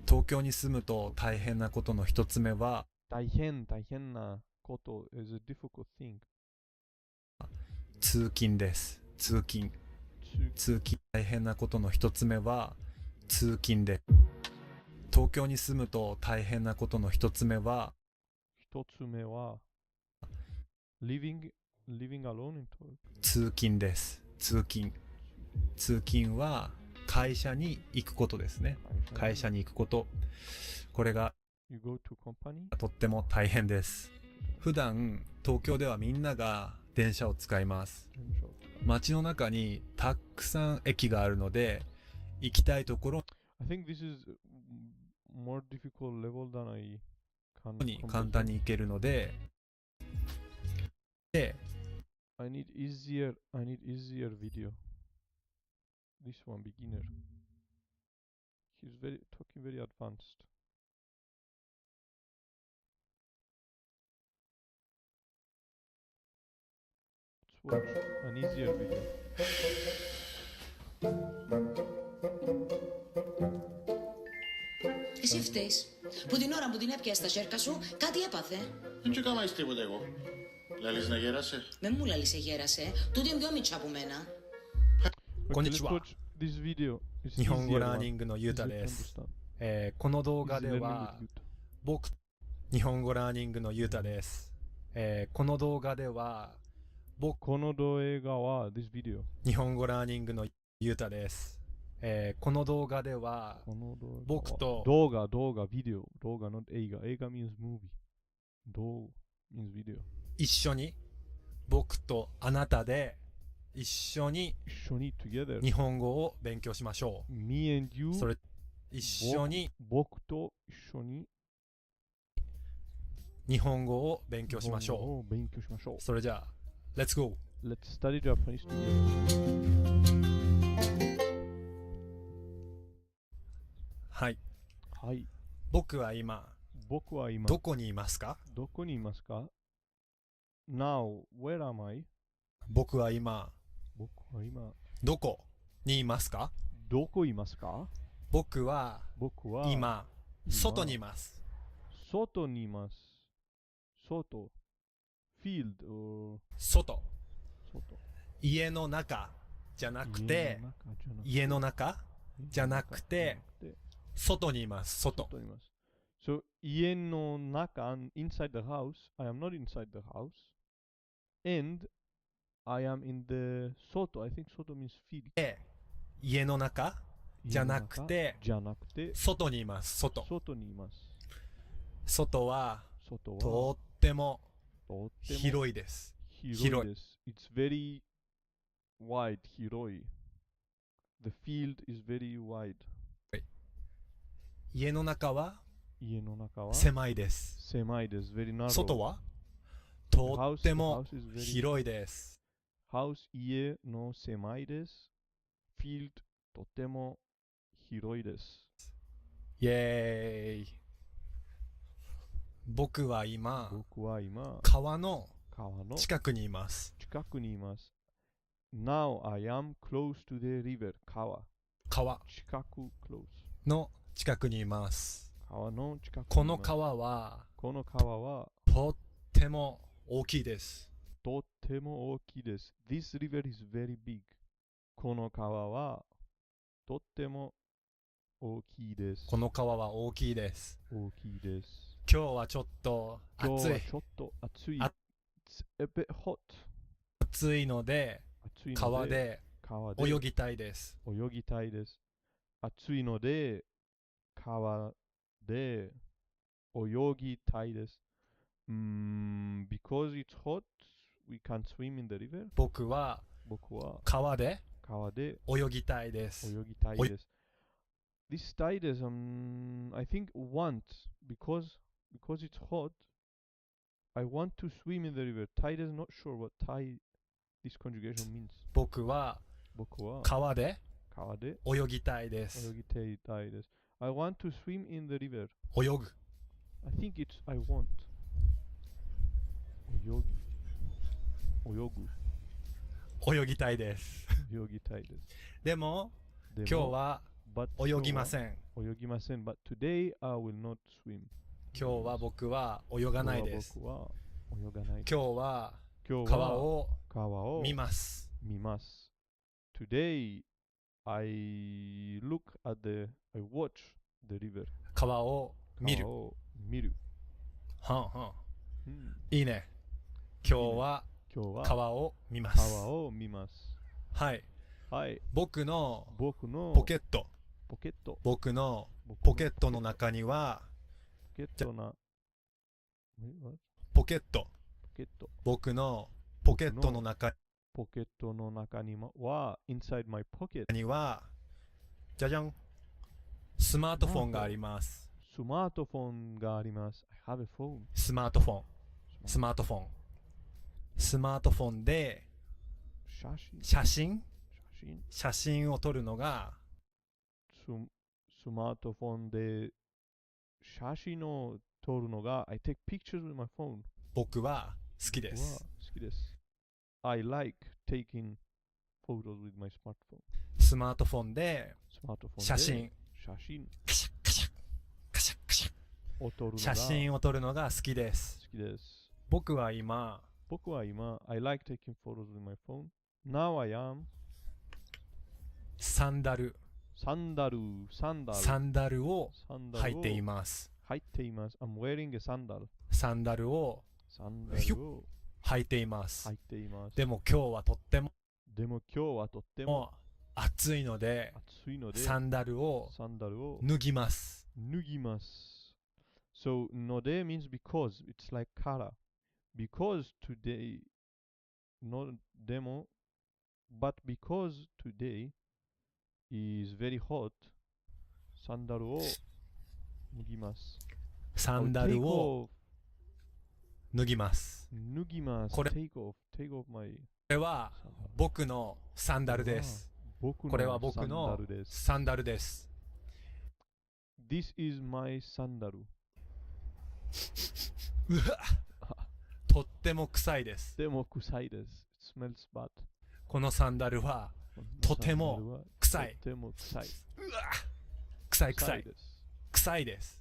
東京に住むと大変なことの一つ目は大変なこと is a difficult thing. 通勤です。通勤大変なことの一つ目は通勤で、東京に住むと大変なことの一つ目はliving alone in Tokyo. 通勤です。通勤は会社に行くことですね。会社に行くこと。これが You go to company? とっても大変です。普段東京ではみんなが電車を使います。街の中にたくさん駅があるので行きたいところ I think this is more difficult level than I can に簡単に行けるので、I need easier video. This one beginner. He's talking very advanced. Let's watch an easier video. Εσύ φταίς. Που την ώρα που την έπιασε στα σέρκα σου, κάτι έπαθε. Δεν σου έκανα τίποτα εγώ. Λαλείς να γέρασε. Με μου λαλείς γέρασε. Τούτη είναι πιο μίτσα από μένα. Okay, let's watch this video. 日本語ラーニングのゆうたです。この動画では日本語ラーニングのゆうたです。この動画ではこの動画は this video 日本語ラーニングのゆうたです。この動画では僕と動画 video 動画 not 映画 means movie 動 means video 一緒に僕とあなたで一緒に together 日本語を勉強しましょう。 Me and you それ一緒に僕と一緒に日本語を勉強しましょう。それじゃあ Let's go! Let's study Japanese together. はい。はい。僕は今どこにいますか？ Now, where am I? 僕は今どこにいますか？僕は今外にいます。外。field 外。家の中じゃなくて外にいます。外。So 家の中 inside the house. I am not inside the house. And I am in the 外. I think 外 means field. 家の中じゃなくて外にいます。外はとっても広いです。広い。It's very wide. 広い。The field is very wide. 家の中は狭いです。Very narrow. 外はとっても広いです。House 家の狭いです。Field とても広いです。イエーイ。僕は今川の近くにいます。Now I am close to the river. 川の近くにいます。この川はこの川はとっても大きいです。とっても大きいです。This river is very big. この川はとっても大きいです。この川は大きいです。大きいです。今日はちょっと今日暑い。はちょっと暑い。あ It's a bit hot. 暑いので暑いの川で川で泳ぎたいです。泳ぎたいです。暑いので川で泳ぎたいです。because it's hot, we can't swim in the river. 僕は僕は川で川で泳ぎたいです。泳ぎたいです。This tide is, I think want because it's hot. I want to swim in the river. Tide is not sure what tide this conjugation means. 僕は僕は川で川で泳ぎたいです。泳ぎたいです。I want to swim in the river. 泳ぐ。I think it's I want. 泳泳ぎたいです。ぎたいです。でもでも今日は but 泳ぎません。泳ぎません。But today I will not swim. 今日は僕は泳がないです。僕は泳がない。今日は今日川を川を見ます。見ます。Today I look at I watch the river. 川を見る。川を見る。はんはん。うん、いいね。今日は今日は川を見ます。川を見ます。はい。はい。僕のポケット。僕のポケットの中にはポケット。僕のポケットの中には inside my pocket にはじゃじゃんスマートフォンがあります。スマートフォンがあります。I have a phone. スマートフォンで写真を撮るのがスマートフォンで写真を撮るのが I take pictures with my phone. 僕は好きです。好きです。I like taking photos with my smartphone. スマートフォンで写真写真を撮るのが好きです。僕は今 I like taking photos with my phone. Now I am サンダルを履いています。I'm wearing a sandal. サンダルを履いています。でも今日はとっても暑いのでサンダルを脱ぎます。So, node means because. It's like kara. Because today, no demo, but because today is very hot, サンダルを脱ぎます。サンダルを脱ぎます。これは僕のサンダルです。これは僕のサンダルです。This is my sandal. とっても臭いです。It smells bad. このサンダルはとても臭い。臭いです。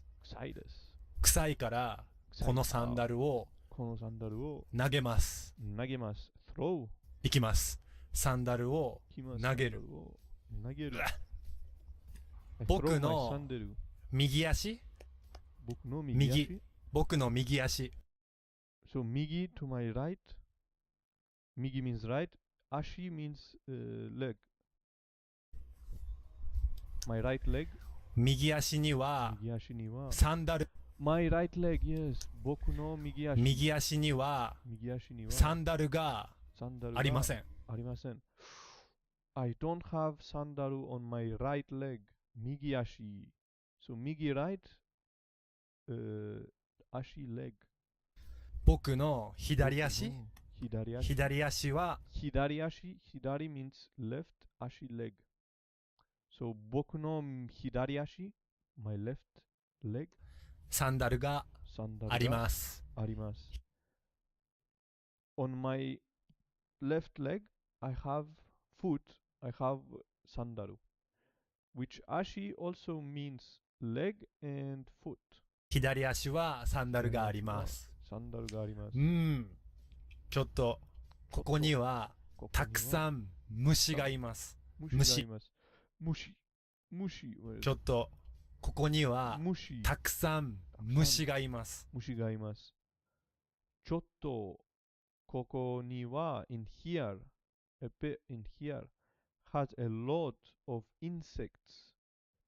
臭いからこのサンダルを投げます。いきます。サンダルを投げる。僕の右足。僕の右足。So, 右 to my right. 右 means right. Ashi means leg. My right leg. 右足にはサンダル。My right leg, yes. 僕の右足。右足にはサンダルがありません。I don't have sandal on my right leg. 右足。So, 右 right. 足 leg. 僕の左足は左 means left 足 leg. So 僕の左足 my left leg サンダルがあります。On my left leg I have sandal, which ashi also means leg and foot. 左足はサンダルがあります。サンダルがあります。ちょっと、ここには、たくさん虫がいます。虫。ちょっと、ここには、たくさん虫がいます。虫がいます。ちょっと、ここには、in here, a bit in here, has a lot of insects.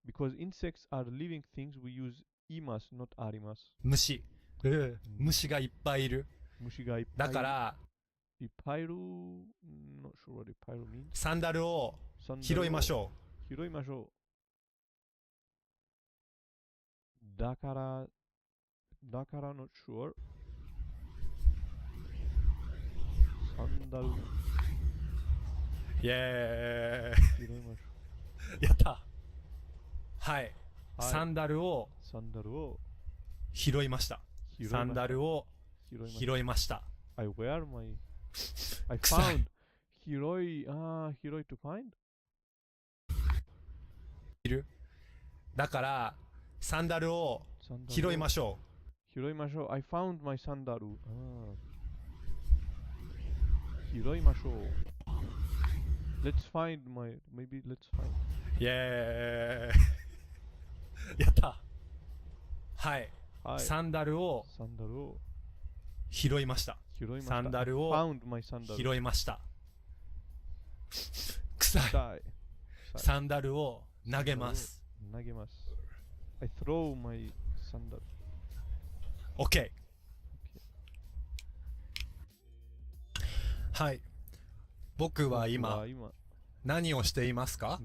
Because insects are living things, we use います、not あります。虫がいっぱいいる。虫がいっぱいいる。だから、いっぱいいる。not sure what いっぱいいる means. サンダルを拾いましょう。拾いましょう。だから not sure. サンダル。イエーイ。拾いましょう。やった。はい。サンダルを拾いました。サンダルを拾いました。I wear my... I found... 広い to find? いる。だから、サンダルを拾いましょう。拾いましょう。I found my サンダル。拾いましょう。Let's find my... Maybe let's find... イエーイ。やった。はい。サンダルを拾いました。サンダルを拾いました。臭い。サンダルを投げます。I throw my sandal. OK。はい。僕は今何をしていますか？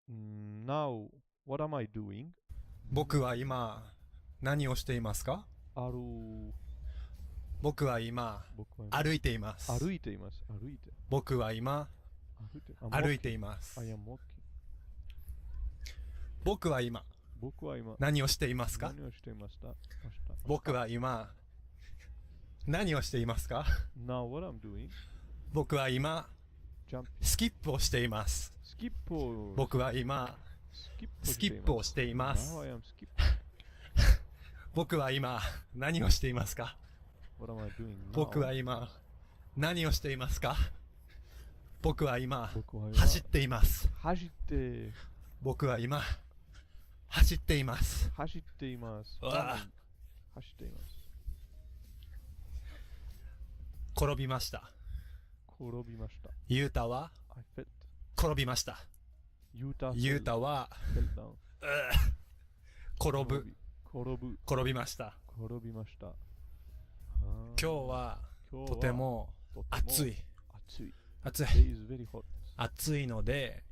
Now, what am I doing? 僕は今何をしていますか？僕は今歩いています。僕は今歩いています。僕は今何をしていますか？僕は今何をしていますか？ Now, what I'm doing? 僕は今スキップをしています。僕は今スキップをしています。僕は今何をしていますか？僕は今何をしていますか？僕は今走っています。僕は今走っています。転びました。ユータは転びました。ユータは転びました。今日はとても暑い。暑いので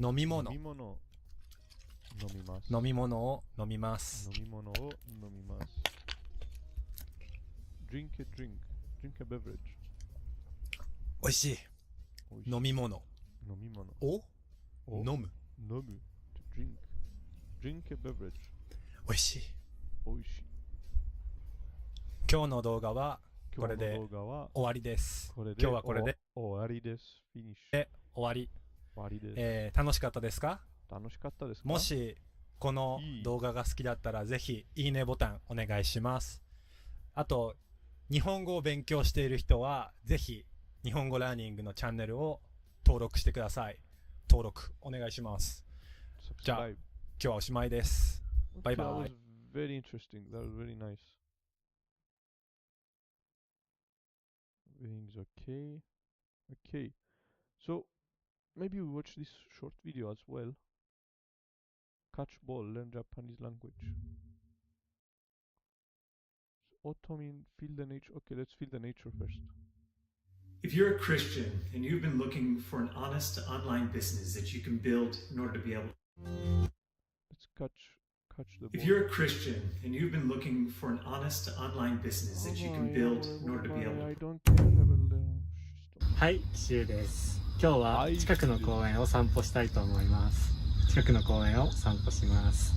飲み物を飲みます。Drink a beverage. おいしい。飲み物を飲む。Drink a beverage. おいしい。今日の動画はこれで終わりです。今日はこれで終わりです。終わり。楽しかったですか？もしこの動画が好きだったらぜひいいねボタンお願いします。あと日本語を勉強している人はぜひ日本語ラーニングのチャンネルを登録してください。登録お願いします。じゃあ今日はおしまいです。バイバイ。That was very interesting. That was very nice. Everything's okay. Okay. So maybe we watch this short video as well. Catch ball, learn Japanese language. Otomin, feel the nature. Okay, let's feel the nature first. If you're a Christian and you've been looking for an honest online business that you can build in order to be able... Let's catch the ball. If you're a Christian and you've been looking for an honest online business that you can build in order to be able... I don't care about the... はい、シュウです。今日は近くの公園を散歩したいと思います。近くの公園を散歩します。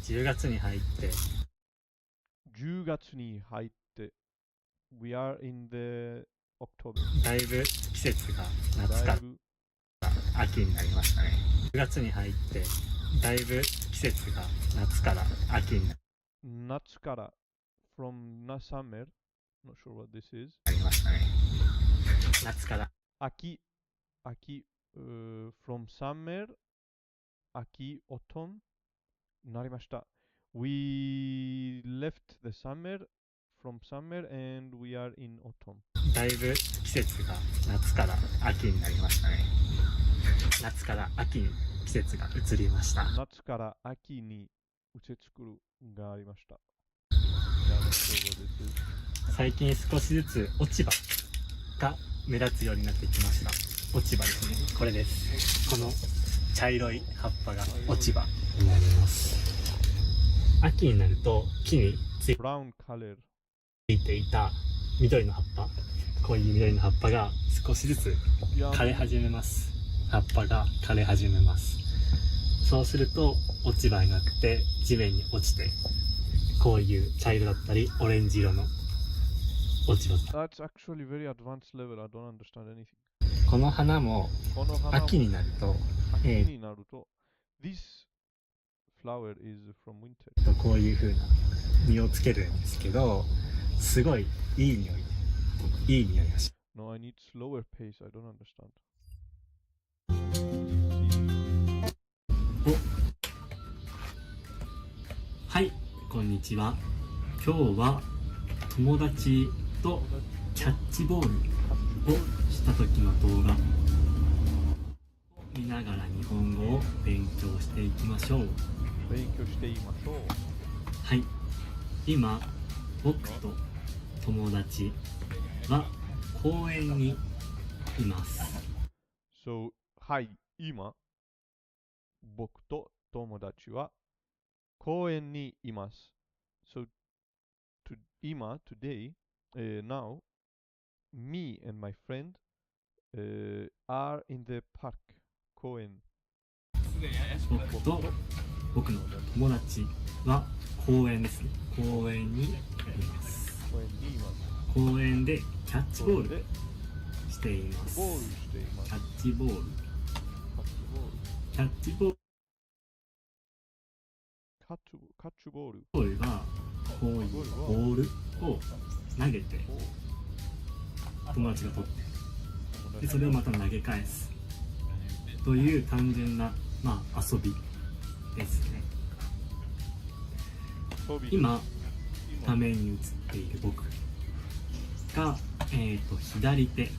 10月に入って、We are in the October. だいぶ季節が夏から秋になりましたね。9月に入ってだいぶ季節が夏から秋にな夏から from summer. Not sure what this is. りましたね。夏から秋 from summer 秋 autumn なりました。We left the summer from summer and we are in autumn. だいぶ季節が夏から秋になりましたね。夏から秋に季節が移りました。夏から秋に移ってくるがありました。最近少しずつ落ち葉が目立つようになってきました。落ち葉ですね。これです。この茶色い葉っぱが落ち葉になります。秋になると木についていた緑の葉っぱ、こういう緑の葉っぱが少しずつ枯れ始めます。葉っぱが枯れ始めます。そうすると落ち葉になって地面に落ちて、こういう茶色だったりオレンジ色の落ち葉。That's actually very advanced level. I don't understand anything. この花も秋になると、This flower is from winter. こういう風な実をつけるんですけど、すごいいい匂いがします。No, I need slower pace. I don't understand. はい、こんにちは。今日は友達とキャッチボールをした時の動画を見ながら日本語を勉強していきましょう。はい、今僕と友達は公園にいます。So, はい、今僕と友達は公園にいます。So,今 today, now, me and my friend are in the park. 公園。僕と僕の友達は公園ですね。公園にいます。公園でキャッチボールしています。キャッチボール。キャッチボール。カッチボール。ボールはこういうボールを投げて友達が取って、でそれをまた投げ返すという単純な、遊びですね。今画面に映っている僕が、左手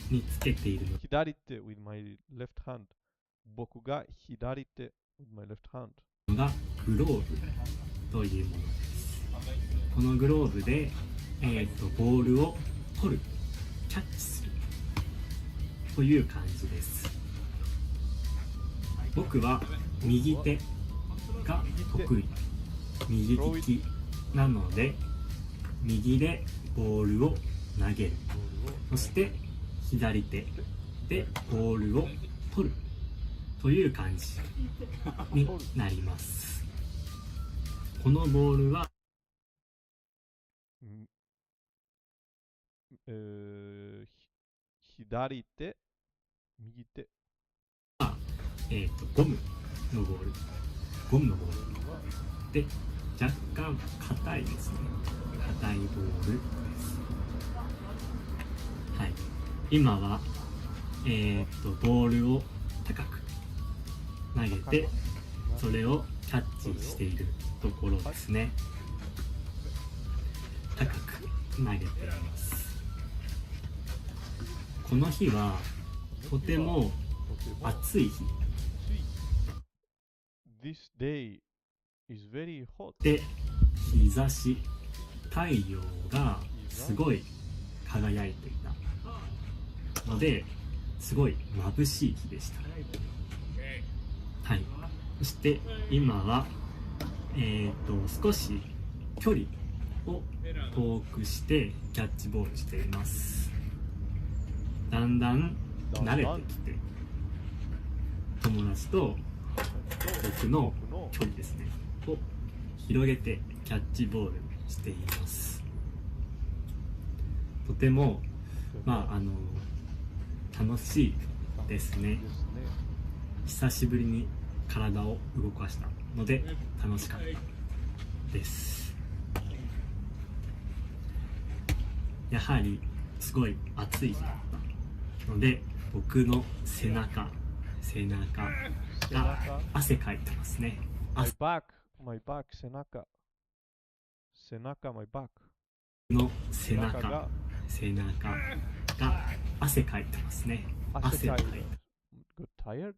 につけているの。左手 with my left hand。僕が左手 with my left hand。がグローブというものです。このグローブで、ボールを取る、キャッチするという感じです。僕は右手が得意、右利きなので右でボールを投げる、そして左手でボールを取るという感じになります。このボールは、左手、右手。ゴムのボール。ゴムのボール。で、若干硬いですね。硬いボールです。はい。今は、ボールを高く投げて、それをキャッチしているところですね。高く投げています。この日はとても暑い日で、日差し、太陽がすごい輝いていたので、すごい眩しい日でした。はい。そして今は、少し距離を遠くしてキャッチボールしています。だんだん慣れてきて、友達と僕の距離ですねを広げてキャッチボールしています。とてもまあ楽しいですね。久しぶりに体を動かしたので楽しかったです。やはりすごい暑い日だったので、僕の背中が汗かいてますね。My back,背中、my back。の背中が汗かいてますね。汗をかいてGot tired?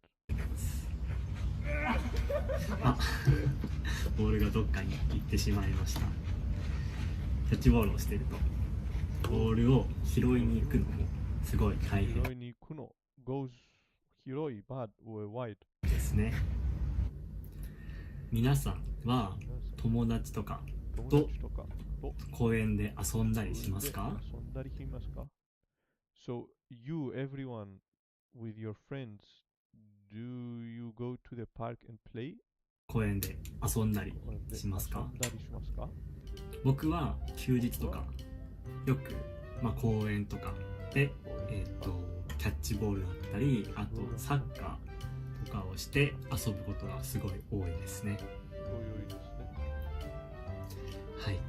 あ、ボールがどっかに行ってしまいました。キャッチボールをしていると、ボールを拾いに行くのもすごい大変拾いに行くの goes 広い bad or wide ですね。皆さんは友達とかと公園で遊んだりしますか？遊んだりしますか？ So you, everyone, with your friends, do you go to the park and play? 公園で遊んだりしますか？僕は休日とかよく、公園とかで、キャッチボールだったり、あとサッカーとかをして遊ぶことがすごい多いですね。はい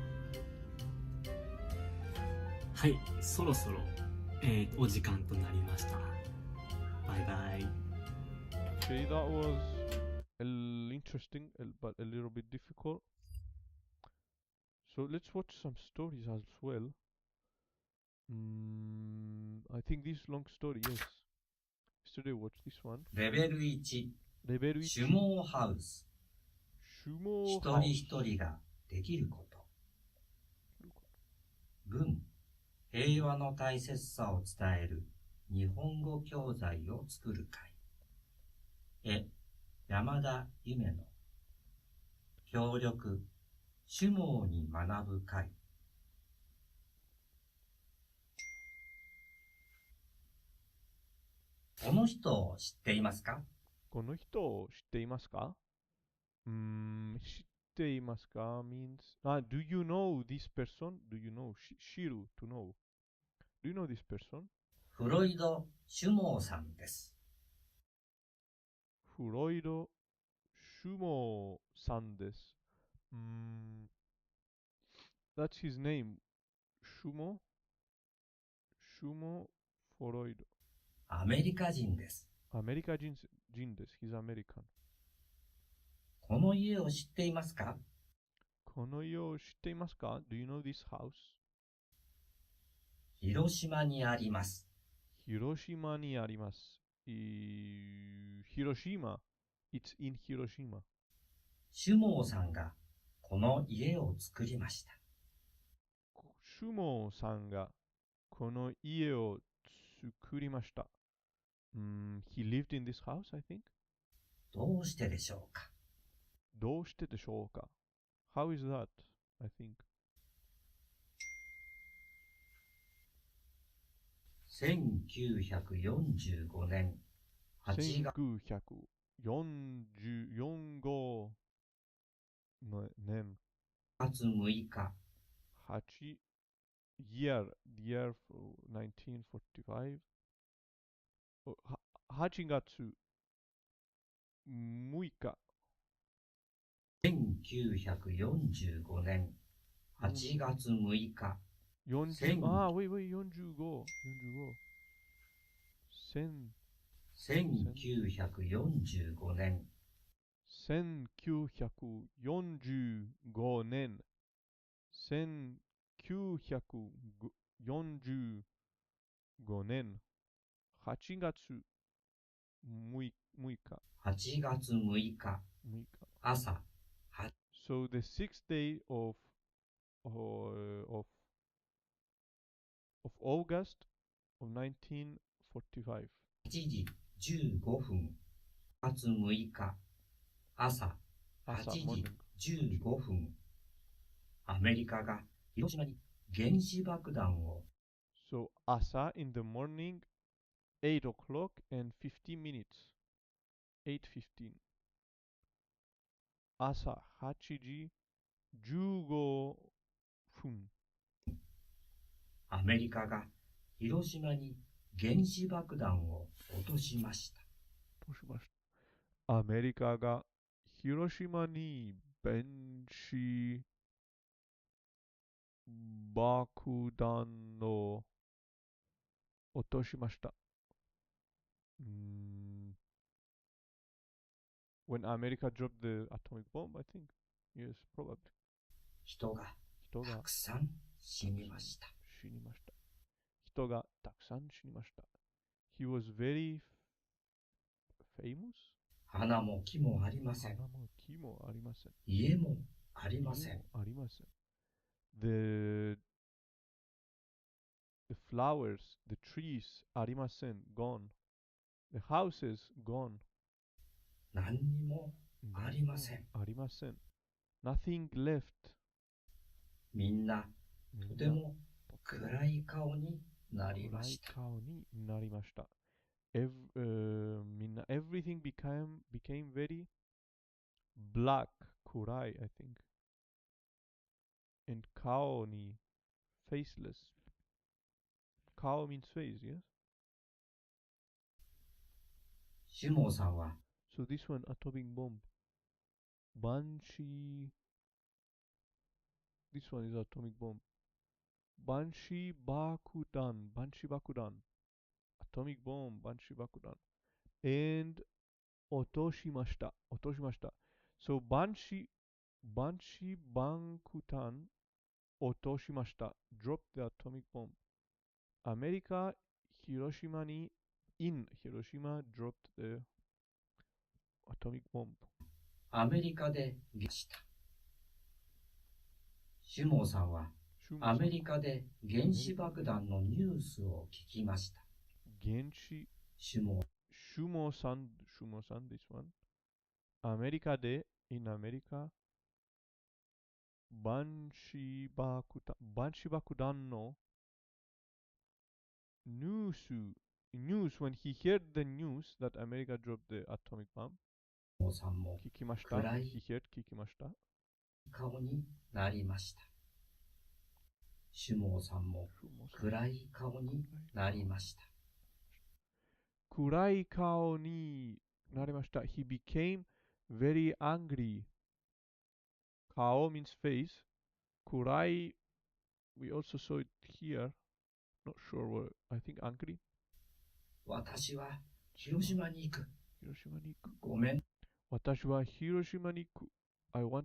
はい、そろそろ、お時間となりました。バイバイ。Okay, that was interesting, but a little bit difficult. So let's watch some stories as well. I think this long story, yes. Yesterday watched this one. レベル1、レベル1、種毛ハウス。種毛ハウス。一人一人ができること。文、平和の大切さを伝える日本語教材を作る会。絵、山田夢の協力、種毛に学ぶ会。この人を知っていますか？この人を知っていますか？知っていますか means, do you know this person? Do you know? 知る to know. Do you know this person? フロイド・シュモーさんです。フロイド・シュモーさんです。That's his name. シュモフロイド。アメリカ人です。アメリカ人です。He's American. この家を知っていますか？この家を知っていますか？ Do you know this house? 広島にあります。広島にあります。広島。It's in 広島。シュモーさんがこの家を作りました。シュモーさんがこの家を作りました。He lived in this house, I think. どうしてでしょうか？どうしてでしょうか？ How is that, I think. 1945年8月1944年6日8 year for 1945 8月6日1945年8月6日4045 1945年1945年1945年8月6日8月6日朝 So the sixth day of August of 1945 8時15分8月6日朝8時15分アメリカが広島に原子爆弾を So朝 in the morning 8 o'clock and 50 minutes 8:15朝8時15分アメリカが広島に原子爆弾を落としました。アメリカが広島に原子爆弾を落としました。When America dropped the atomic bomb, I think. Yes, probably. 人がたくさん死にました。人がたくさん死にました。He was very famous? 花も木もありません。花も木もありません。家もありません。ありません。The flowers, the trees ありません。Gone. The houses gone. 何にもありません。ありません。Nothing left. みんなとても暗い顔になりました。暗い顔になりました。みんな everything became very black, 暗い I think. And 顔に faceless. 顔 means face, yes? シュモーさんは So this one, atomic bomb. Banshee. This one is atomic bomb. Banshee Bakudan. Banshee Bakudan. Atomic bomb. Banshee Bakudan. And 落としました。落としました。So Banshee Bakudan 落としました。Drop the atomic bomb. アメリカ、広島に in 広島 dropped the atomic bomb. アメリカでゲした。シュモーさんはアメリカで原子爆弾のニュースを聞きました。原子シュモーさん this one. アメリカで in アメリカバンシバクダンのnews when he heard the news that America dropped the atomic bomb. さんも聞きました。暗い He heard 聞きました。顔になりました。シュモーさんも暗い顔になりました。暗い顔になりました。He became very angry. 顔 means face. 暗い we also saw it here. Not sure where. I think angry. 私は広島に行く。広島に行く。ごめん私は広島に行く。I go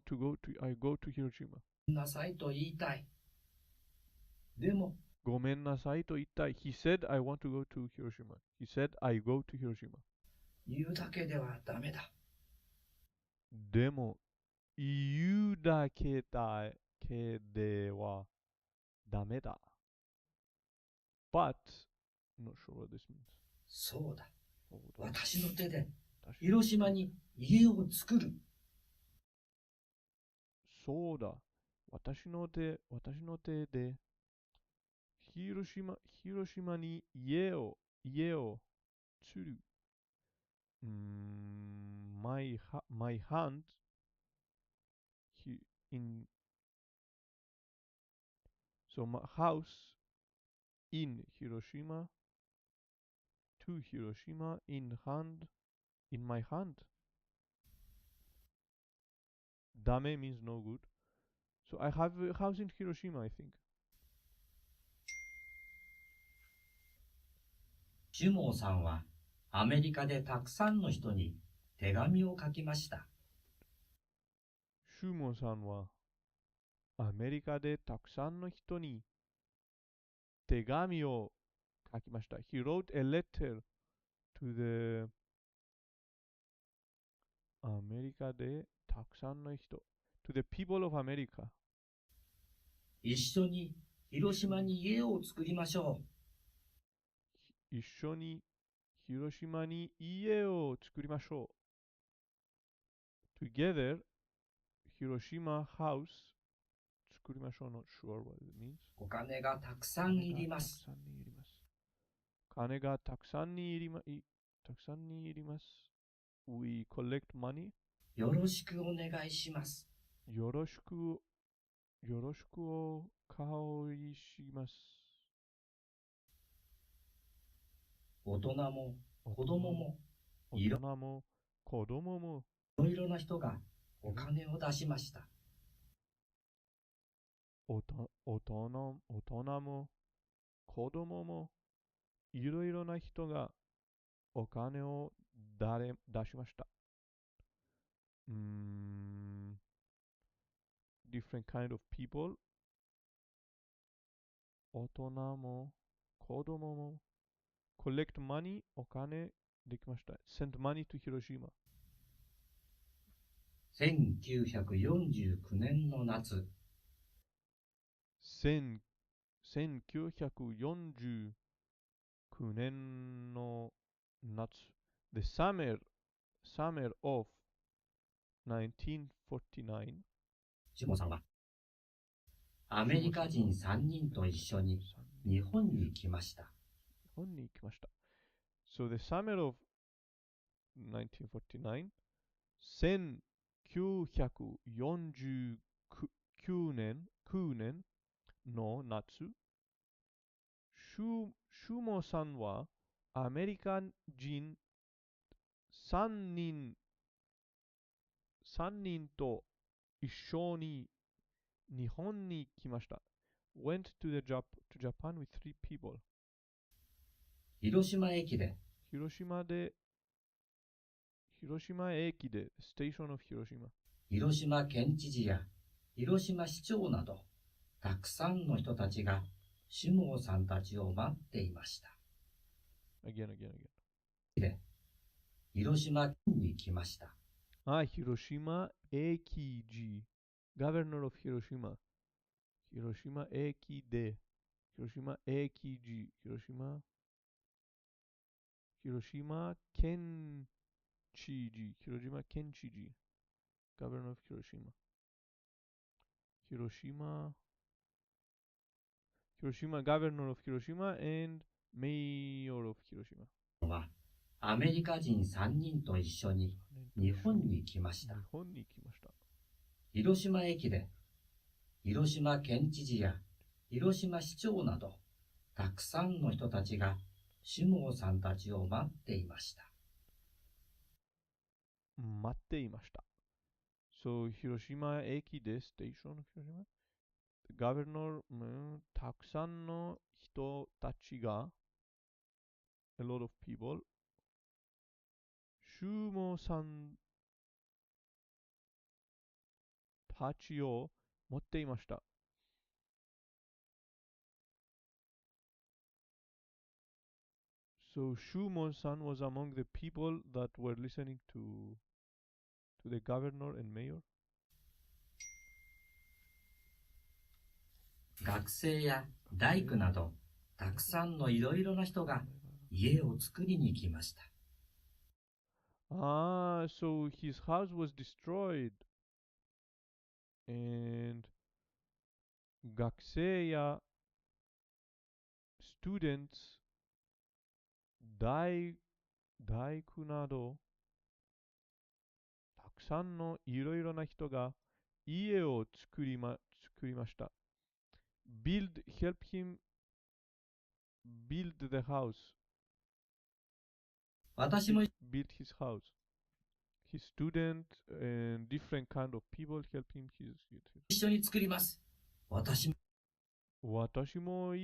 to 広島。なさいと言いたい。でも、ごめんなさいと言いたい。He said, I want to go to 広島。He said, I go to 広島。言うだけではダメだ。でも、言うだけではダメだ。But, not sure what this means. そうだ。私の手で広島に家を作る。そうだ。私の手で広島に家を作る。my hand in so my house in Hiroshima to Hiroshima in my hand. Dame means no good. So I have a house in Hiroshima, I think. シュモーさんはアメリカでたくさんの人に手紙を書きました。シュモさんはアメリカでたくさんの人に手紙を書きました。He wrote a letter to the アメリカでたくさんの人 to the people of America. 一緒に広島に家を作りましょ一緒に広島に家を作りましょう。Together, Hiroshima house 作りましょう。Not sure what it means. う。お金がたくさんいります。金がたくさんにいります。We collect money. よろしくお願いします。よろしくお願いします。大人も子供もいろいろな人がお金を出しました。大人も子供もいろいろな人がお金を出しました。different kind of people 大人も子供も collect money お金できました。send money to Hiroshima 1949年の夏1949年の夏 The summer of 1949シュモさんはアメリカ人3人と一緒に日本に来ました。日本に来ました。So the summer of 1949 1949年の夏、シュモさんはアメリカ人3人と一緒に日本に来ました。went to Japan with 3 people. 広島駅で広島駅で Station of 広島。広島県知事や広島市長などたくさんの人たちがシュモーさんたちを待っていました。Again. で広島県に来ました。広島駅時 Governor of 広島。広島駅で広島駅時広島県知事 Governor of 広島。広島 Governor of 広島 and Mayor of 広島はアメリカ人3人と一緒に日本に来ました。広島駅で広島県知事や広島市長などたくさんの人たちがシュモーさんたちを待っていました。So 広島駅で Station of 広島 Governor たくさんの人たちが A lot of people シュモさんたちを持っていました。So Shumo-san was among the people that were listening to the governor and mayor. 学生や大工などたくさんのいろいろな人が家を作りに来ました。So his house was destroyed. And 学生や students 大工などたくさんのいろいろな人が家を作りました。help him build the house. 私も build his house. His student and different kind of people help him. 一緒に作ります。私も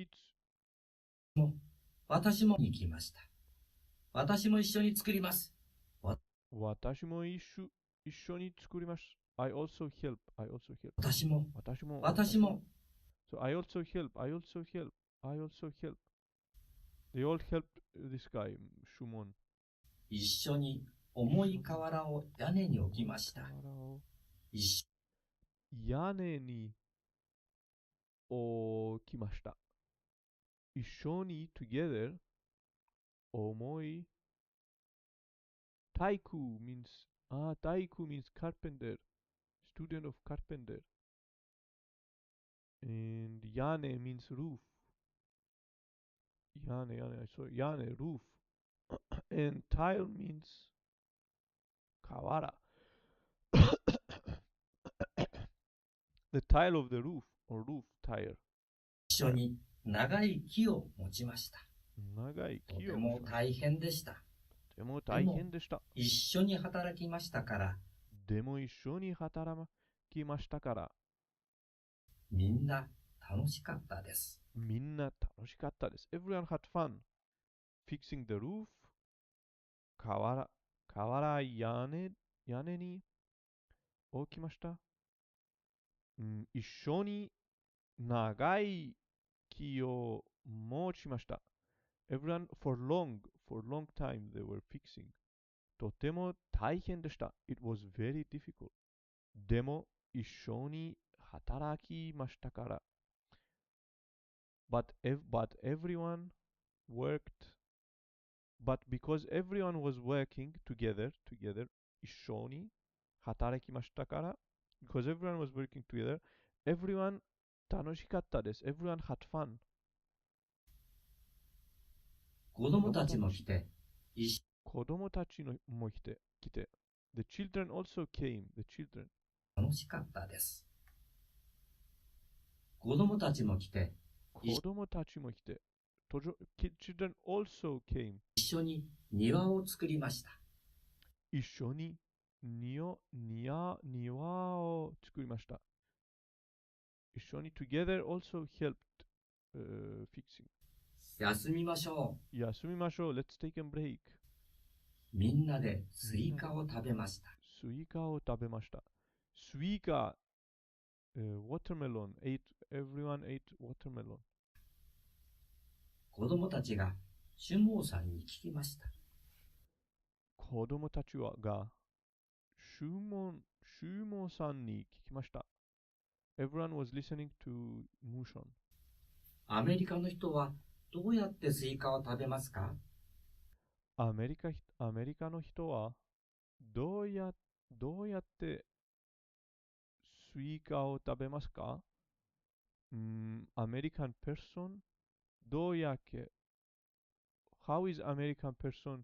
に来ました。私も一緒に作ります。私も一緒に作ります。I also help. 私も So I also help. They all help this guy, Shumon. 一緒に重い瓦を屋根に置きました。屋根に置きました。一緒に together 重い大工 means carpenter, student of carpenter. And 屋根 means roof. 屋根 roof. And tile means 瓦. The tile of the roof or roof tile. 一緒に長い木を持ちました。長いとて木をも大変でした。とても大変でした。一緒に働きましたから、でも一緒に働きましたから、みんな楽しかったです。みんな楽しかったです。Everyone had fun. Fixing the roof. 瓦屋根に置きました。一緒に長い木を持ちました。Everyone for long time they were fixing. とても大変でした。It was very difficult. でも一緒に働きましたから。But everyone worked. But because everyone was working together, 一緒に働きましたから。Because everyone was working together, everyone 楽しかったです。Everyone had fun. 子供たちも来て、子供たちも来て。The children also came. The children. 楽しかったです。子供たちも来て、子供たちも来て。Children also came. 一緒に庭を作りました。一緒に庭を作りました。一緒に together also helped、fixing. 休みましょう。休みましょう。Let's take a break. みんなでスイカを食べました。スイカを食べました。スイカ、watermelon. Everyone ate watermelon. 子供たちがシュモーさんに聞きました。子供たちがシュモさんに聞きました。Everyone was listening to Mushan. アメリカの人はどうやってスイカを食べますか？アメリカの人はどうやってスイカを食べますか？アメリカン person どうやって How is American person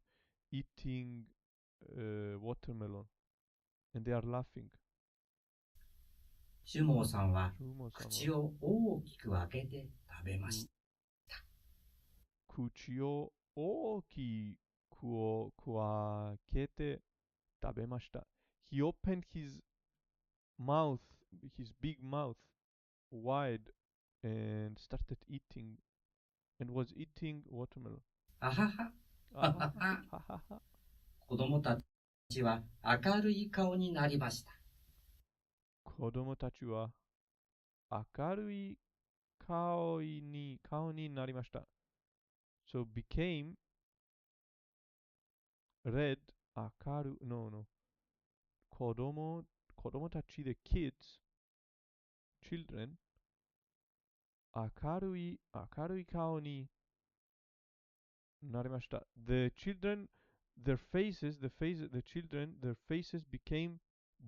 eating、watermelon? And they are laughing. シュモーさんは口を大きく開けて食べました。口を大きく開けて食べました。He opened his mouth, his big mouth wide and started eating and was eating watermelon. あはは。あはは。子供たちは明るい顔になりました。子供たちは明るい顔になりました。So became red 明るい no 子供たちで kids children 明るい顔になりました。The children the children their faces became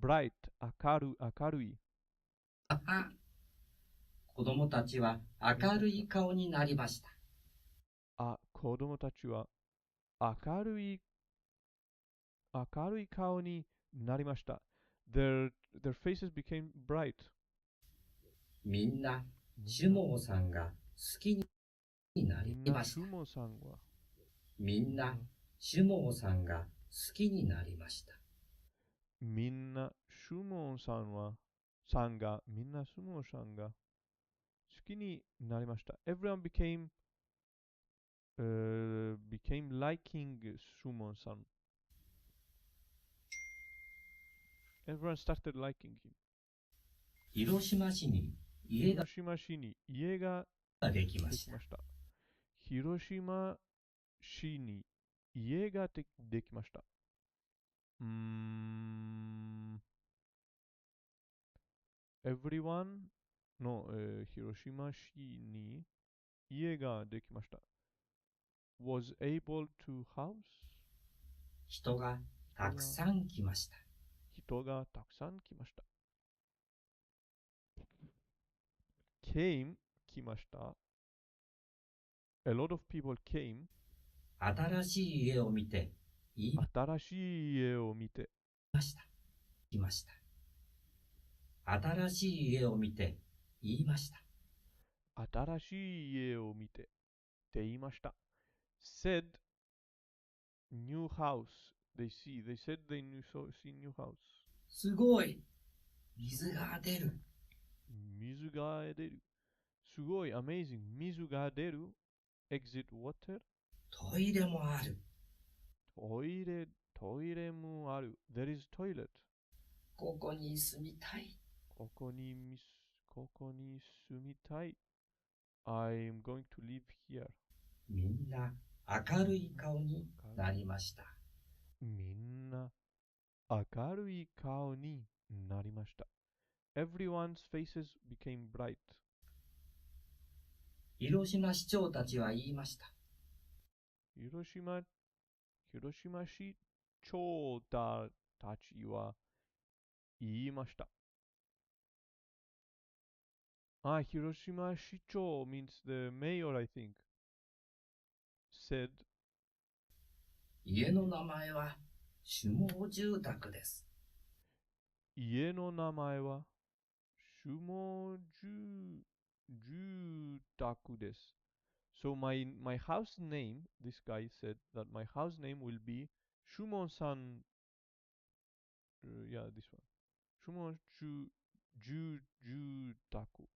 bright 明るい。子供たちは明るい顔になりました。子供たちは明るい顔になりました。Their faces became bright. みんなシュモーさんが好きになりました。みんなシュモーさんが好きになりました。みんなシュモーさんが好きになりました。Everyone became liking シュモーさん。Everyone started liking him. 広島市に家ができました。広島市に家ができました。Everyone の、広島市に家ができました。was able to house 人がたくさん来ました。人がたくさん来ました。came 来ました。A lot of people came 新しい家を見て新しい家を見て来ました。新しい家を見て言いました。新しい家を見てって言いました。said new house. They said see new house. すごい。水が出る。水が出る。すごい amazing. 水が出る。exit water. トイレもある。トイレもある。There is toilet. ここに住みたい。ここに住みたい。I'm going to live here. みんな明るい顔になりました。みんな明るい顔になりました。Everyone's faces became bright. 広島市長たちは言いました。広島市長たちは言いました。広島市長 means the mayor, I think. said 家の名前は種毛住宅です。家の名前は種毛住宅です。So my house name, this guy said that my house name will be Shumon-san. Yeah, this one. Shumon Jutaku.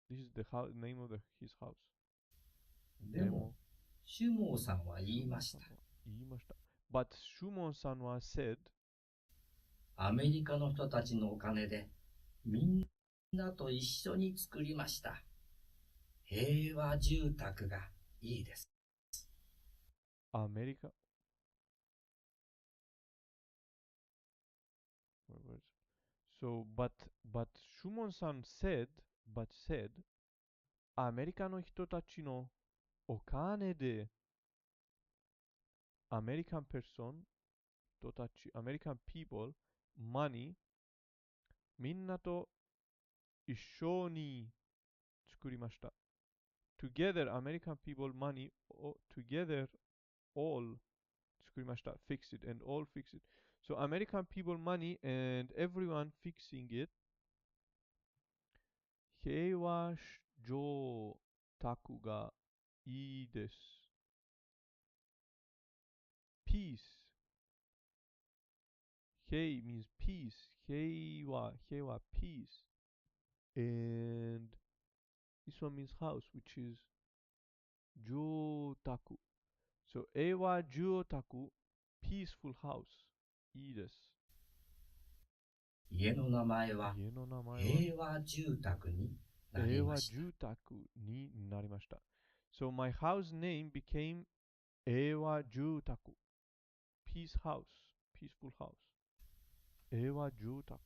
This is the name of his house. でも、種毛さんは言いました。But Shumon-sanは said アメリカの人たちのお金でみんなと一緒に作りました。平和住宅がいいです。アメリカ So, but Shumon-san said,アメリカの人たちのお金で、アメリカン person 人たち、アメリカン people money みんなと一緒に作りました。Together, American people money together all 作りました。Fix it and all fix it. So American people money and everyone fixing it. 平和住宅がいいです。Peace. 平 means peace. 平和 peace. And this one means house, which is 住宅. So 平和住宅 peaceful house. いいです。家の名前は平和住宅になりました。平和住宅になりました。So my house name became 平和住宅 Peace house Peaceful house 平和住宅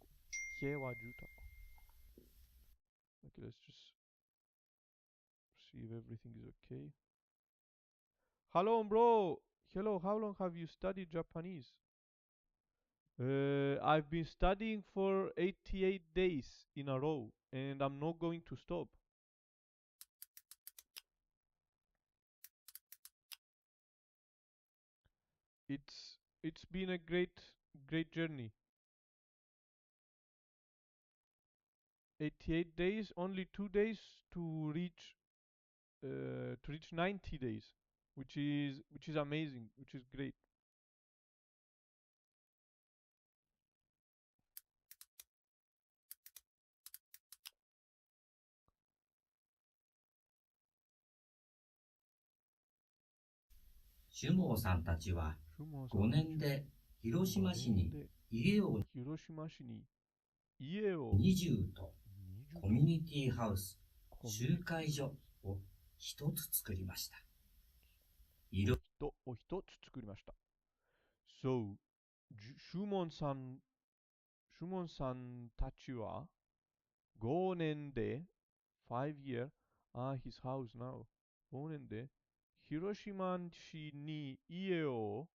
平和住宅 Okay, let's just see if everything is okay. Hello, bro. Hello, how long have you studied Japanese? I've been studying for 88 days in a row, and I'm not going to stop. It's been a great journey. 88 days, only 2 days to reach 90 days, which is amazing, which is great. 種毛さんたちは5年で広島市に家を20とコミュニティハウス、集会所を1つ作りました。1つ作りました。So, シュモンさんたちは5年で5 year his house now 5年で広島市に家を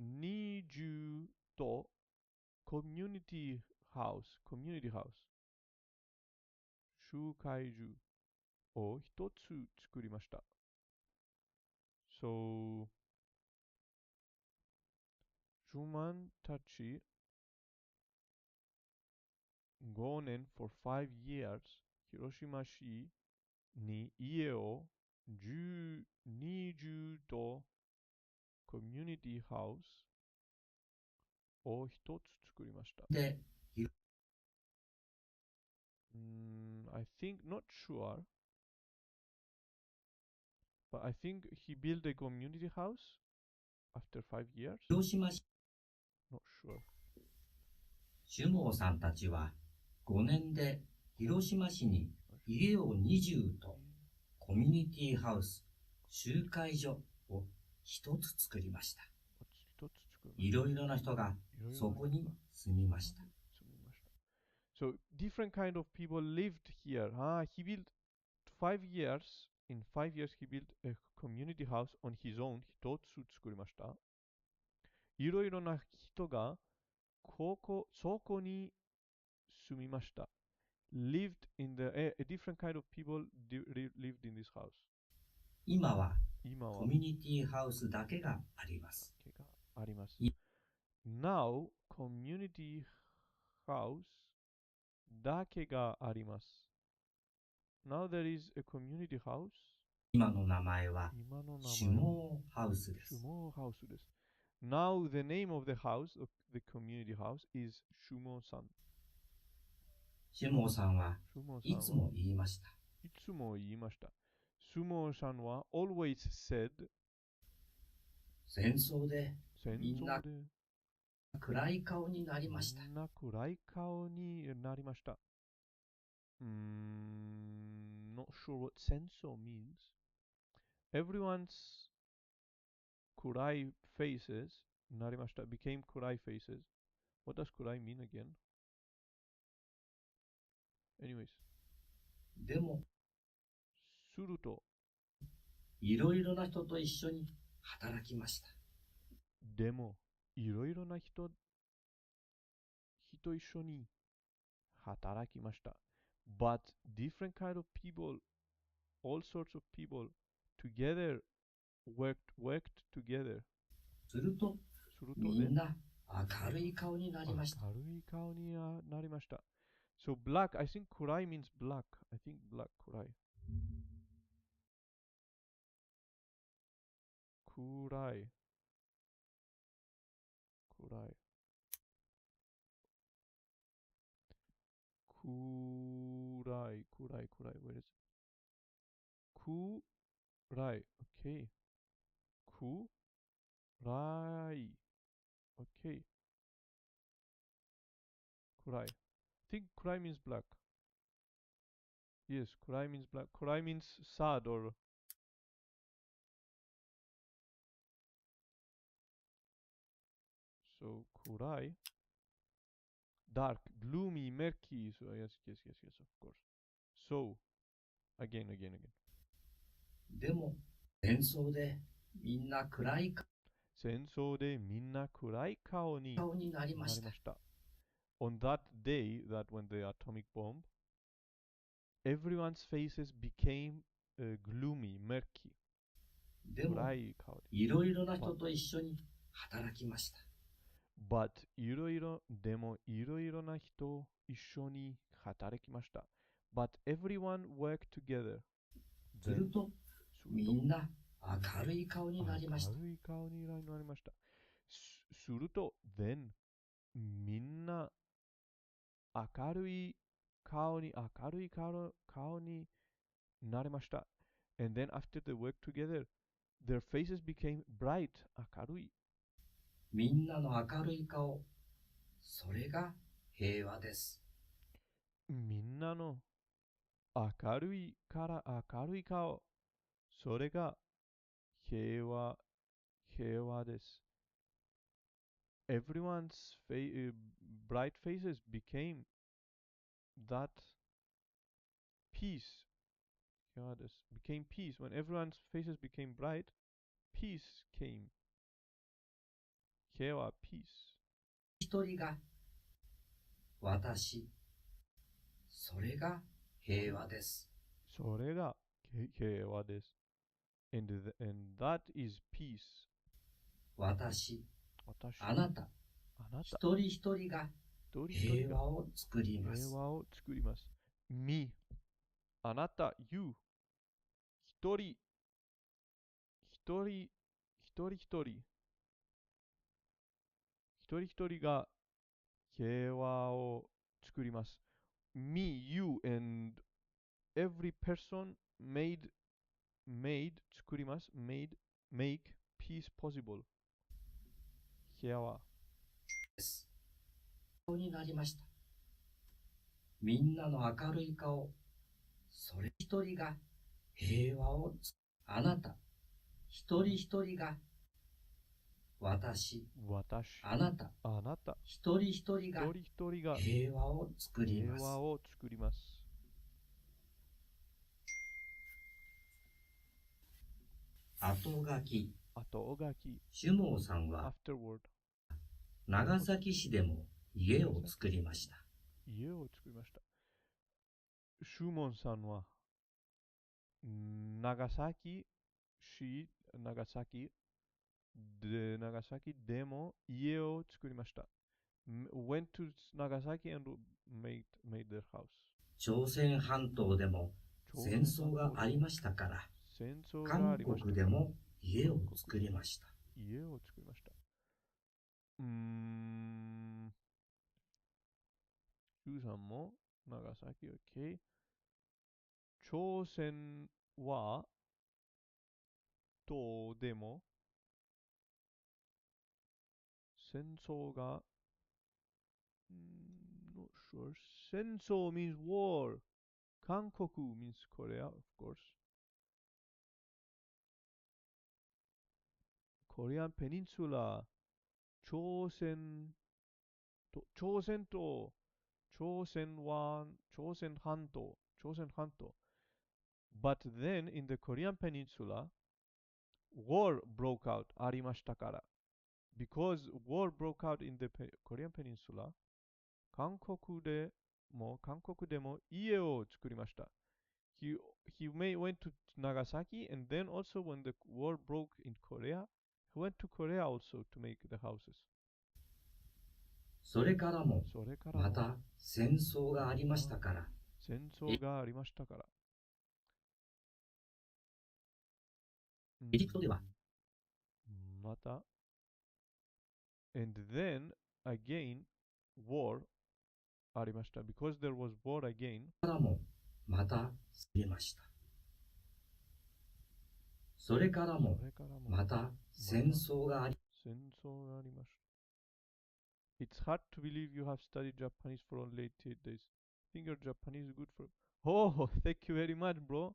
20とコミュニティハウス集会所を1つ作りました。So シュマンたち5年 for 5 years 広島市に家を20とコミュニティハウスを一つ作りました。で、I think not sure, but I think he built a community house after 5 years. 広島市 Not sure. 朱毛さんたちは5年で広島市に家を20とコミュニティハウス、集会所を一つ作りました。いろいろな人がそこに住みました。So different kind of people lived here. He built 5 years. In 5 years he built a community house on his own. 一つ作りました。いろいろな人がそこに住みました。lived in a different kind of people lived in this house. 今はコミュニティハウスだけがあります。Now community house だけがあります。Now there is a community house. 今の名前はシュモーハウスです。Now the name of the house, of the community house, is Shumo-san. シュモーさんはいつも言いました。Shumo-sanは always said 戦争でみんな暗い顔になりました。Not sure what senso means. Everyone's kurai faces なりました became kurai faces. What does kurai mean again? Anyways. でもするといろいろな人と一緒に働きました。でもいろいろな人一緒に働きました。But different kind of people, all sorts of people together worked together. するとみんな明るい顔になりました。明るい顔になりました。So black, I think kurai means black. I think black kurai. Kurai. Kurai. Kurai. Kurai. Kurai. Where is it? Kurai. Okay. Kurai. Okay. Kurai. I think kurai means black. Yes, kurai means black. Kurai means sad or so kurai. Dark, gloomy, murky. So yes, of course. So again. でも戦争でみんな暗い顔になりました。On that day, that when the atomic bomb, everyone's faces became gloomy, murky. でもいろいろな人と一緒に働きました。But いろいろな人一緒に働きました。But everyone worked together. するとみんな明るい顔になりました。すると then みんな明るい顔になりました。And then after they worked together, their faces became bright, 明るい。みんなの明るい顔、それが平和です。みんなの明るい顔、それが平和です。Everyone's bright faces became that peace. Became peace. When everyone's faces became bright, peace came. 平和 peace. 一人が私、それが平和です。それが平和です。And that is peace. 私、あなた、一人一人が平和を作ります。me、あなた、you、一人一人一人一人一人一人が平和を作ります。Me, you, and every person made 作ります。make peace possible. 平和。です。になりました。みんなの明るい顔、それ一人が平和をつ、あなた、一人一人が、私、あなた、一人一人が平和を作ります。平和を作ります。後書き。後書き。シュモーさんは、長崎市でも家を作りました。家を作りました。シュモンさんは、長崎市、長崎でも家を作りました。went to Nagasaki and made their house. 朝鮮半島でも戦争がありましたから、韓国でも家を作りました。家を作りました。シュウさんも長崎、OK。朝鮮はどうでも戦争がnot sure. 戦争 means war. 韓国 means Korea, of course. Korean Peninsula. 朝鮮と朝鮮半島。But then in the Korean Peninsula, war broke out ありましたから。Because war broke out in the Korean Peninsula, 韓国でも家を作りました。He went to Nagasaki, and then also when the war broke in Korea, he went to Korea also to make the houses. それからもまた戦争がありましたから。戦争がありましたから。エジプトではまた and then again war ありました。because there was war again からもまた出ました。それからもまた戦争がありました。It's hard to believe you have studied Japanese for only 88 days. I think your Japanese is good for... Oh, thank you very much, bro.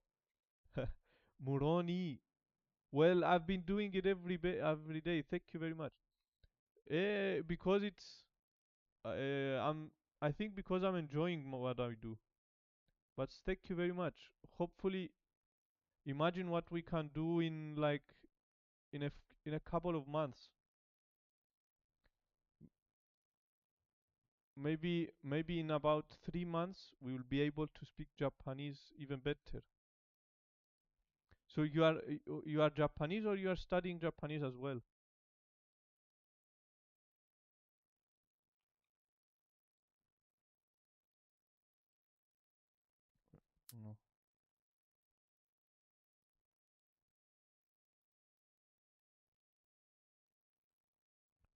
Muroni. Well, I've been doing it every day. Thank you very much. Because it's... I think because I'm enjoying what I do. But thank you very much. Hopefully, imagine what we can do in like in a couple of months. Maybe in about 3 months we will be able to speak Japanese even better. So you are Japanese or you are studying Japanese as well? No.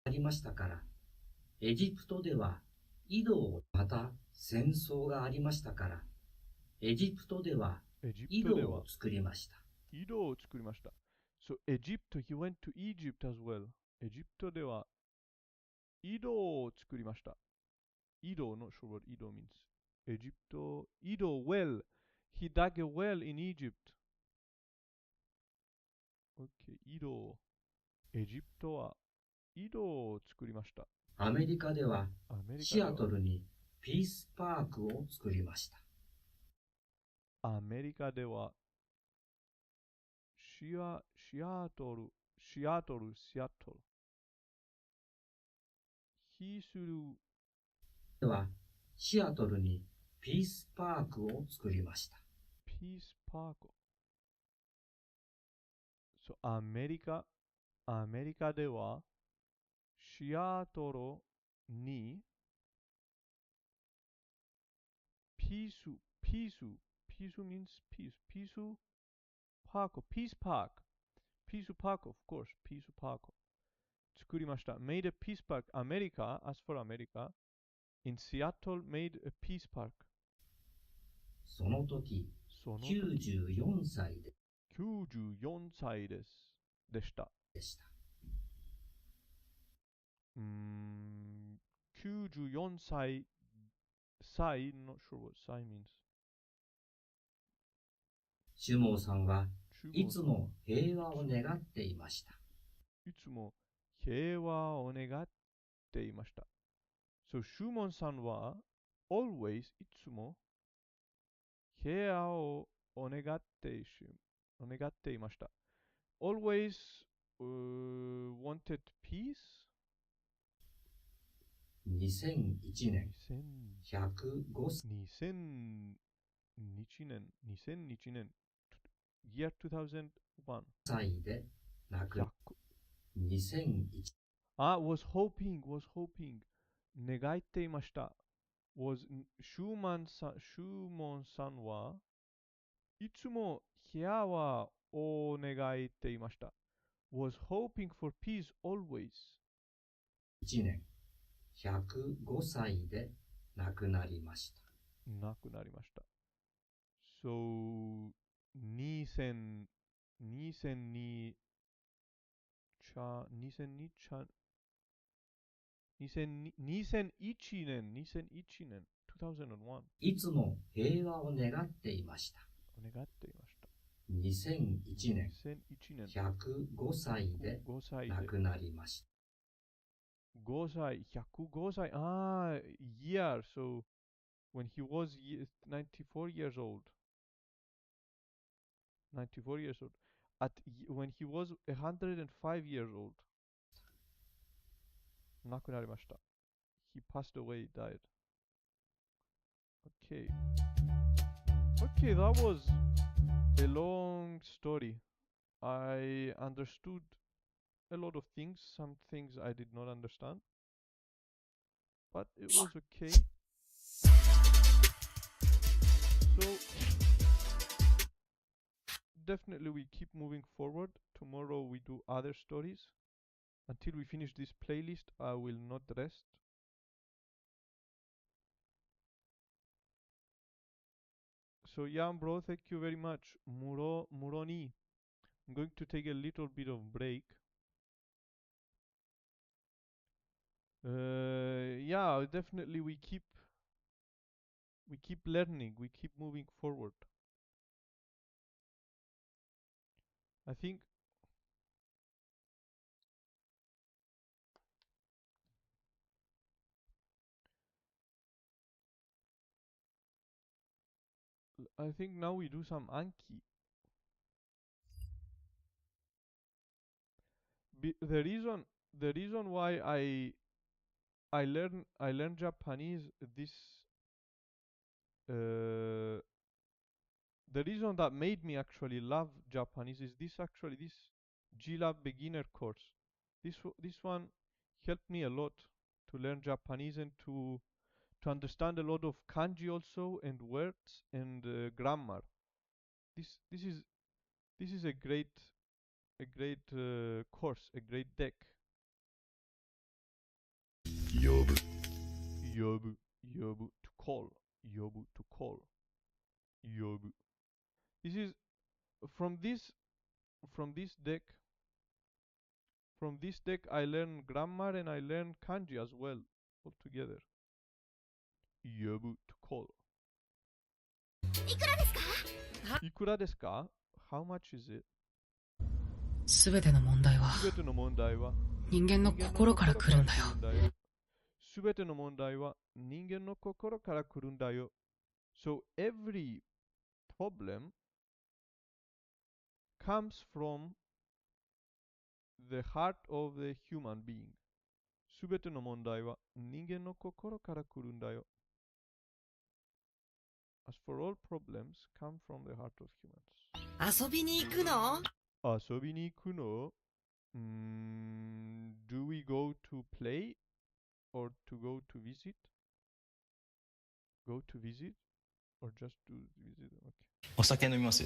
ありましたから。エジプトでは井戸をまた戦争がありましたから。エジプトでは井戸を作りました。井戸を作りました。So Egypt, he went to Egypt as well. エジプトでは井戸を作りました。井戸 not sure what 井戸 means. エジプト、井戸 well. He dug a well in Egypt. Okay, 井戸。エジプトは井戸を作りました。アメリカではシアトルにピースパークを作りました。アメリカではシアトル。ヒスルではシアトルにピースパークを作りました。ピースパーク。So アメリカではシアトルにピース means peace ピースパークピースパーク、of course, ピースパーク。作りました。made a peace park. America, as for America, in Seattle made a peace park. その時、94歳で94歳です。でした。94歳、not sure what 歳 means. シュモーさんはいつも平和を願っていました。いつも平和を願っていました。So シュモンさんは always いつも平和を願っていました。always wanted peace? 2001年、2001年、year 2001。歳で亡くなった。2001。was hoping, 願っていました。シューモンさんはいつも平和を願っていました。was hoping for peace always. 1年、105歳で亡くなりました。亡くなりました。So, 2002 2002年、2001いつも平和を願っていました。2001年、105歳で亡くなりました。5歳、105歳、year, so when he was 94 years old. 94 years old. When he was 105 years old. 亡くなりました。He passed away, died. Okay. Okay, that was a long story. I understood a lot of things. Some things I did not understand. But it was okay. So, definitely we keep moving forward. Tomorrow we do other stories. Until we finish this playlist, I will not rest. So yeah, bro, thank you very much. Muroni. I'm going to take a little bit of break. Yeah, definitely we keep learning, we keep moving forward. I think now we do some Anki. The reason why I learn Japanese this the reason that made me actually love Japanese is this G-Lab beginner course. This one helped me a lot to learn Japanese and to understand a lot of kanji also and words and grammar. This is a great course, a great deck. Yobu to call. This is from this deck. From this deck I learn grammar and I learn kanji as well, all together. Yobu to call. いくらですか? いくらですか? How much is it? すべての問題は人間の心から来るんだよ。すべての問題は人間の心から来るんだよ。So every problem comes from the heart of the human being. すべての問題は人間の心から来るんだよ。As for all problems come from the heart of humans. 遊びに行くの? 遊びに行くの? Do we go to play or to go to visit? Go to visit or just to visit? Okay. お酒飲みます。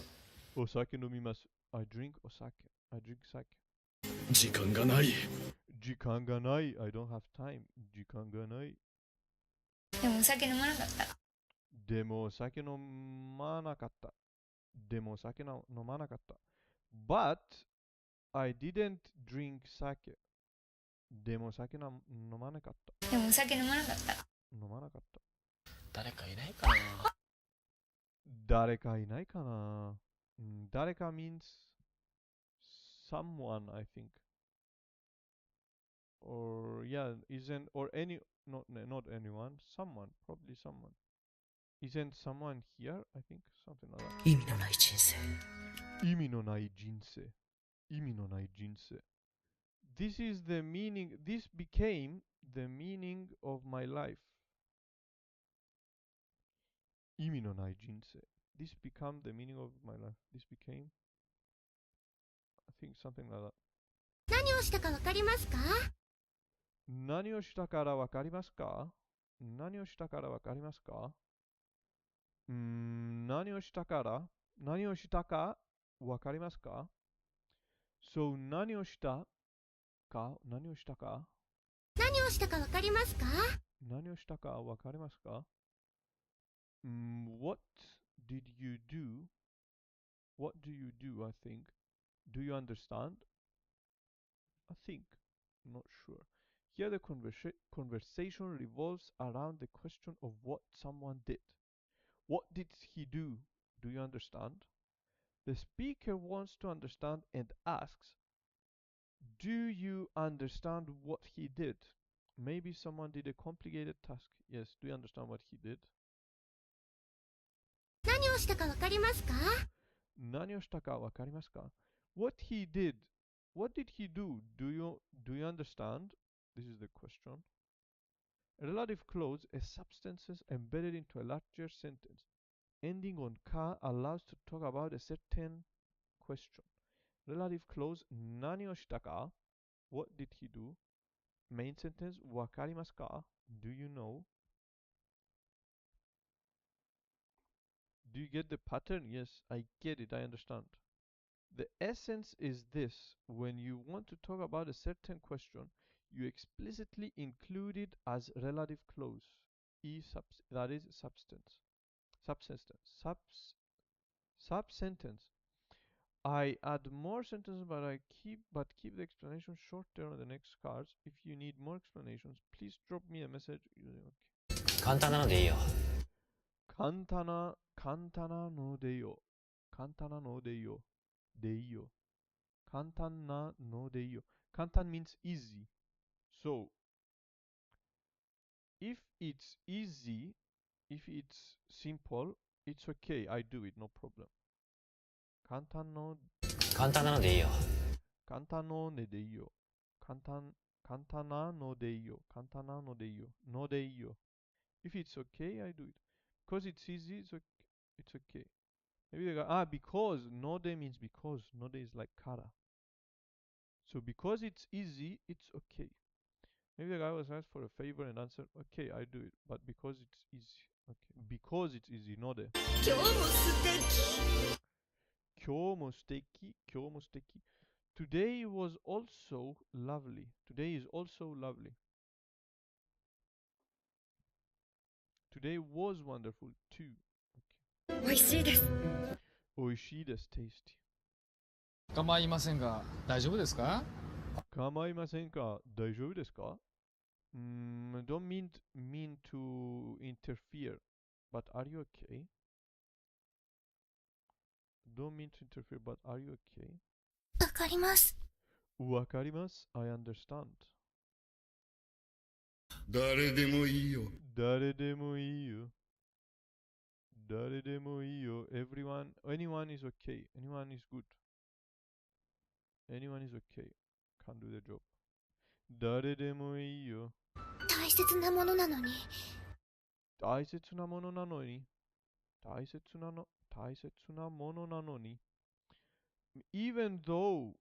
Osake nomimasu. I drink osake. I drink sake. 時間がない。時間がない。I don't have time. 時間がない。でもお酒飲まなかった。でもお酒飲まなかった。でもお酒飲まなかった。But I didn't drink sake. でもお酒飲まなかった。でもお酒飲まなかった。飲まなかった。誰かいないかな。誰かいないかな。誰か means someone, I think. Or yeah, isn't or any not anyone, someone, probably someone. Isn't someone here? I think something like that. 意味のない人生。意味のない人生。意味のない人生。This is the meaning. This became the meaning of my life. 意味のない人生。This became the meaning of my life. This became, I think something like that. 何をしたかわかりますか？何をしたからわかりますか？何をしたからわかりますか？何をしたかわかりますか？ So 何をしたか何をしたか何をしたかわかりますか？何をしたかわかりますか？ What did you do? What do you do, I think? Do you understand? I think. Not sure. Here the conversation revolves around the question of what someone did. What did he do? Do you understand? The speaker wants to understand and asks, do you understand what he did? Maybe someone did a complicated task. Yes, do you understand what he did? 何をしたかわかりますか？何をしたかわかりますか？ What he did. What did he do? Do you understand? This is the question. A relative clause is substances embedded into a larger sentence. Ending on ka allows to talk about a certain question. Relative clause 何をしたか What did he do? Main sentence わかりますか Do you know? Do you get the pattern? Yes, I get it, I understand. The essence is this: when you want to talk about a certain question, you explicitly include it as relative clause. That is substance. Subsentence. I add more sentences, but keep the explanation shorter on the next cards. If you need more explanations, please drop me a message using 簡単なのでいいよ。簡単なのでいいよ。簡単なのでいいよ。でいいよ。簡単なのでいいよ。簡単 means easy. So, if it's easy, if it's simple, it's okay. I do it, no problem. 簡単なのでいいよ。簡単なのでいいよ。簡単なのでいいよ。簡単なのでいいよ。のでいいよ。If it's okay, I do it. Because it's easy, it's okay. Maybe they go, because. Node means because. Node is like kara. So because it's easy, it's okay. Maybe the guy was asked for a favor and answered, okay, I do it. But because it's easy. Okay. Because it's easy, node. 今日も素敵。今日も素敵。今日も素敵。Today was also lovely. Today is also lovely. Today was wonderful too. Okay. 美味しいです。美味しいです。tasty. 構いませんが、大丈夫ですか？構いませんか？大丈夫ですか？don't mean to interfere, but are you okay? Don't mean to interfere, but are you okay? わかります。わかります。I understand. 誰でもいいよ。誰でもいいよ。誰でもいいよ。Anyone is okay. Anyone is good. Anyone is okay. Can do the job. 誰でもいいよ。大切なものなのに。大切なものなのに。大切なものなのに。Even though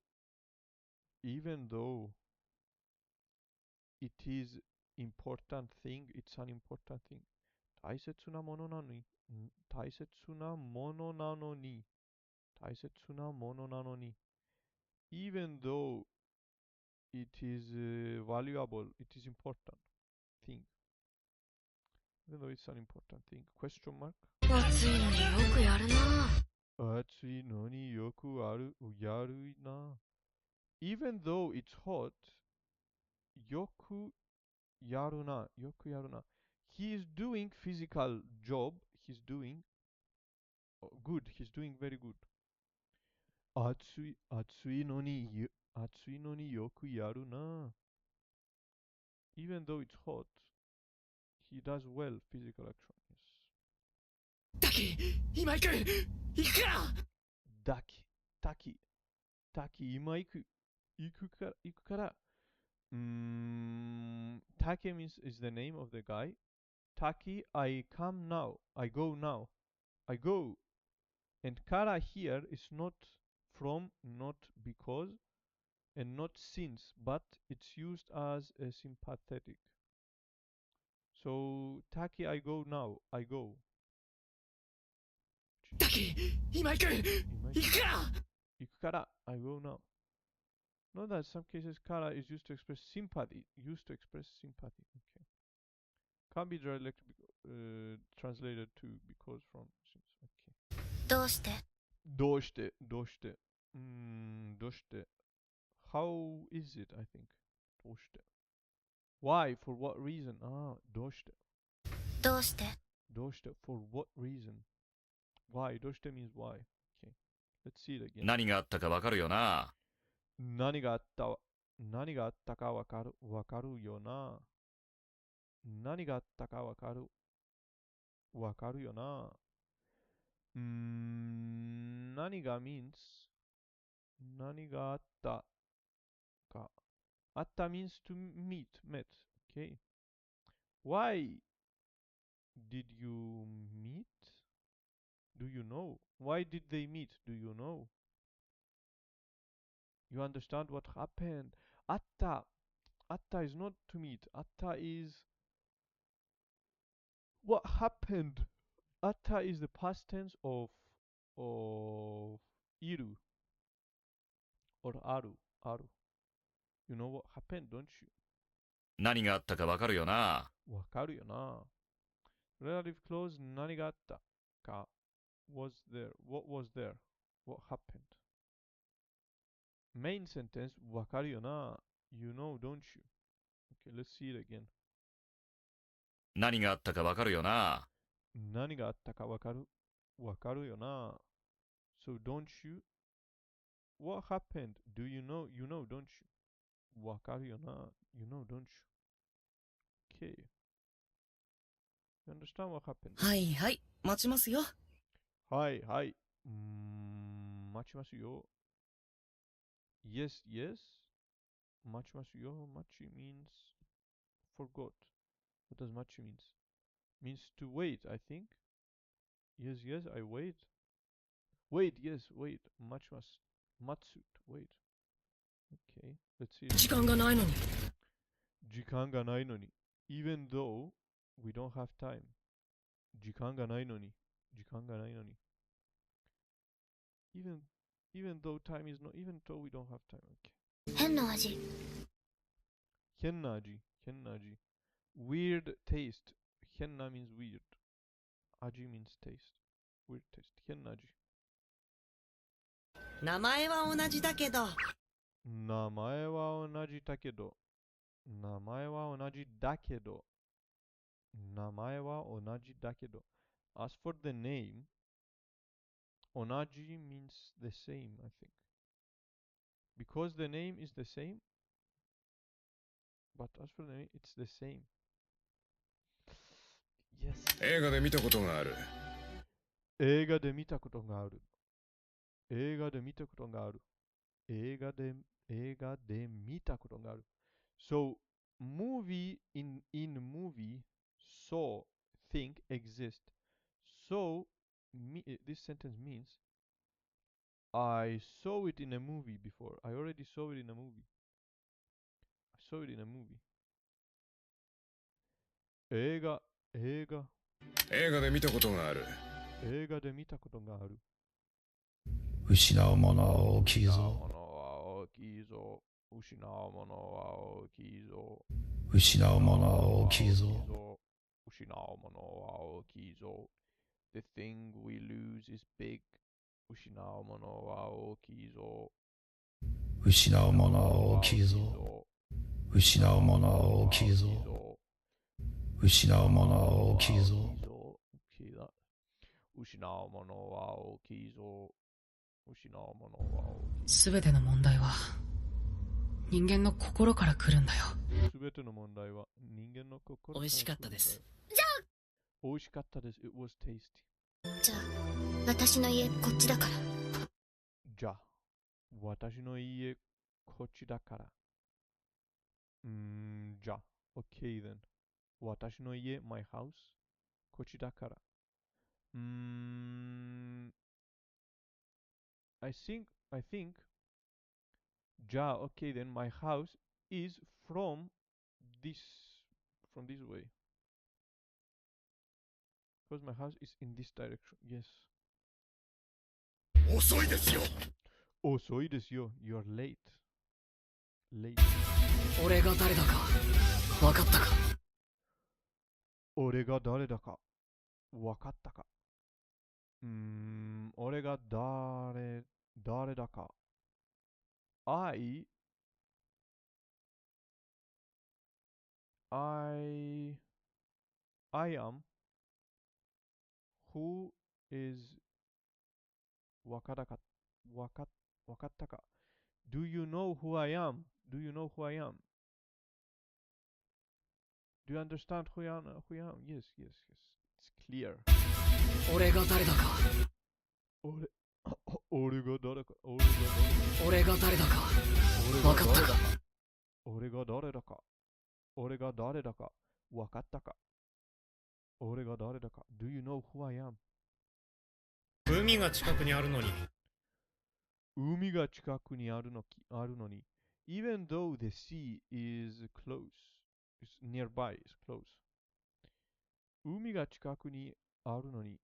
it is important thing, it's an important thing. 大切なものなのに。大切なものなのに。大切なものなのに。Even though it is valuable, it is important thing. Even though it's an important thing. Question mark? 暑いのによくやるな。暑いのによくやるな。Even though it's hot, よくやるな。よくやるな。He is doing physical job. He's doing good. He's doing very good. 暑いのによくやるな。Even though it's hot, he does well physical action. Yes. タキ、今行くかタキ、今行くから。Taki is the name of the guy. Taki, I come now. I go now. I go. And kara here is not from, not because, and not since, but it's used as a sympathetic. So, Taki, I go now. I go. タキ、今行く行くから I go now. Note that in some cases kara is used to express sympathy. Okay. Can't be translated to because from since. Okay. どうしてどうしてHow is it, I think. どうして Why? For what reason? どうしてどうして For what reason? Why? どうして means why. Okay. Let's see it again. 何があったかわかるよな。何があったかわかるよな。何があったかわかるよな。何が means 何があったか。あった means to met. Okay. Why did you meet? Do you know? Why did they meet? Do you know? You understand what happened? あった is not to meet. あった is what happened. あった is the past tense of いる or ある You know what happened, don't you? 何があったかわかるよな。わかるよな。Relative clause 何があったか was there. What was there? What happened? Main sentence わかるよな。You know, don't you? Okay, let's see it again. 何があったかわかるよな。何があったかわかるよな。So don't you? What happened? Do you know? You know, don't you? わかるよな。You know, don't you? Okay. You understand what happened? はいはい、待ちますよ。はいはい。待ちますよ。Yes, yes. 待ちますよ。待ち means forgot. What does 待ち means? Means to wait, I think. Yes, yes, I wait. Wait, yes, wait. 待ちます。待つ to wait. Okay, let's see. 時間がないのに。時間がないのに。Even though we don't have time. 時間がないのに。時間がないのに。Even though time is not, even though we don't have time. Okay. 変な味変な味。Weird taste. 変な means weird. 味 means taste. Weird taste. 変な味。名前は同じだけど。名前は同じだけど。名前は同じだけど。名前は同じだけど。As for the name, 同じ means the same, I think. Because the name is the same, but as for the name, it's the same. Yes. 映画で見たことがある。映画で見たことがある。映画で見たことがある。映画で見たことがある。So, movie in movie, saw, think, exist. So, this sentence means I saw it in a movie before. I already saw it in a movie. I saw it in a movie. 映画映画で見たことがある。映画で見たことがある。失うものは大きいぞ。失うものは大きいぞ。失うものは大きいぞ。失うものは大きいぞ。The thing we lose is big. 失うものは大きいぞ。失うものは大きいぞ。失うものは大きいぞ。失うものは大きいぞ。失うものは大きいぞ。失うものは大きいぞ。すべての問題は人間の心から来るんだよ。すべての問題は人間の心から来るんだよ。美味しかったです。じゃあ美味しかったです。It was tasty. じゃあ私の家こっちだから。じゃあ私の家こっちだから。じゃあ OK then. 私の家 my house こっちだから。I think じゃあ OK then my house is from this way. Because my house is in this direction. Yes. 遅いですよ。遅いですよ。You're late. Late. 俺が誰だか分かったか。俺が誰だか分かったか。俺が誰だか。I am who is 分かったか。Do you know who I am? Do you know who I am? Do you understand who I am? Yes. It's clear. 俺が誰だか。俺が誰か。俺が誰だか分かったか。俺が誰だか分かったか。俺が誰だか。Do you know who I am? 海が近くにあるのに。海が近くにあるのに。Even though the sea is close. It's nearby. It's close. 海が近くにあるのに。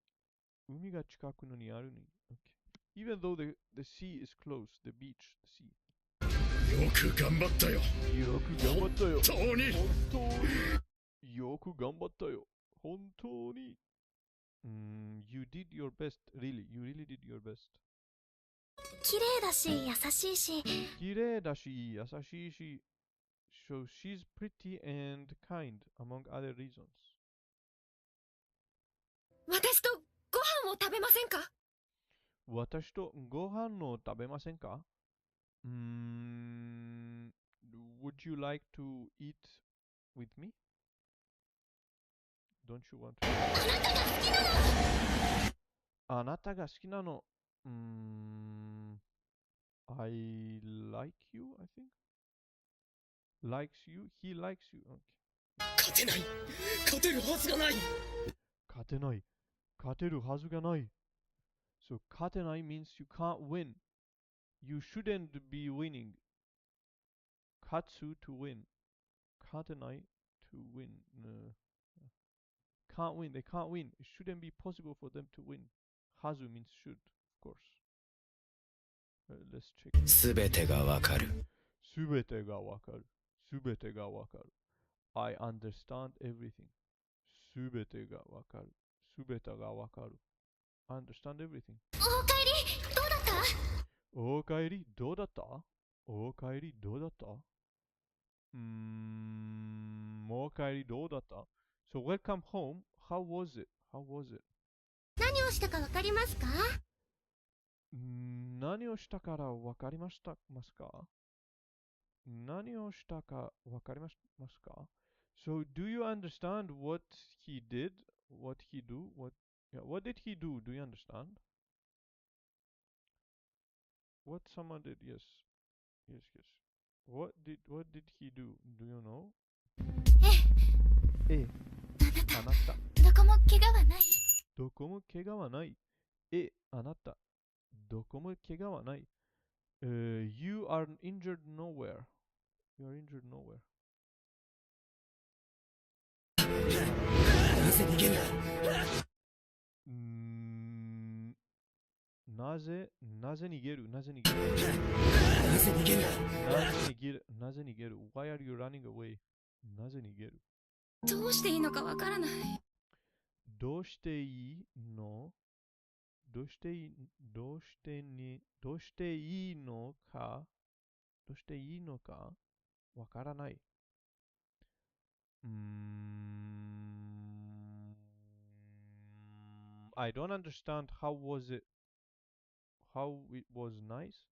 Okay. Even though the sea is close. The beach, the sea. よく頑張ったよ。本当に。よく頑張ったよ。本当に。You did your best. Really. You really did your best. 綺麗だし優しいし。So she's pretty and kind, among other reasons. 私とご飯を食べませんか？私とご飯を食べませんか？Would you like to eat with me? Don't you want to? あなたが好きなの。I like you, I think. Likes you? He likes you. Okay. 勝てない。勝てるはずがない。勝てるはずがない。So 勝てない means you can't win. You shouldn't be winning. 勝つ to win. 勝てない to win. Can't win. They can't win. It shouldn't be possible for them to win. はず means should, of course. Let's check. すべてがわかる。すべてがわかる。I understand everything. すべてがわかる。understand everything. おかえりどうだった？おかえりどうだった？おかえりどうだった？So welcome home. How was it? 何をしたかわかりますか？何をしたからわかりますか？何をしたかわかりますか？ So do you understand what he did? What he do? What did he do? Do you understand? What someone did? Yes. What did he do? Do you know? あなた。どこも怪我はない。どこも怪我はない。あなた。どこも怪我はない。You are injured nowhere. You are injured nowhere. な Why are you running away? なぜ逃げるどうしていいのかわからない。どうしていいのどうしていいどうしてにどうしていいのかどうしていいのかわからない。I don't understand how was it nice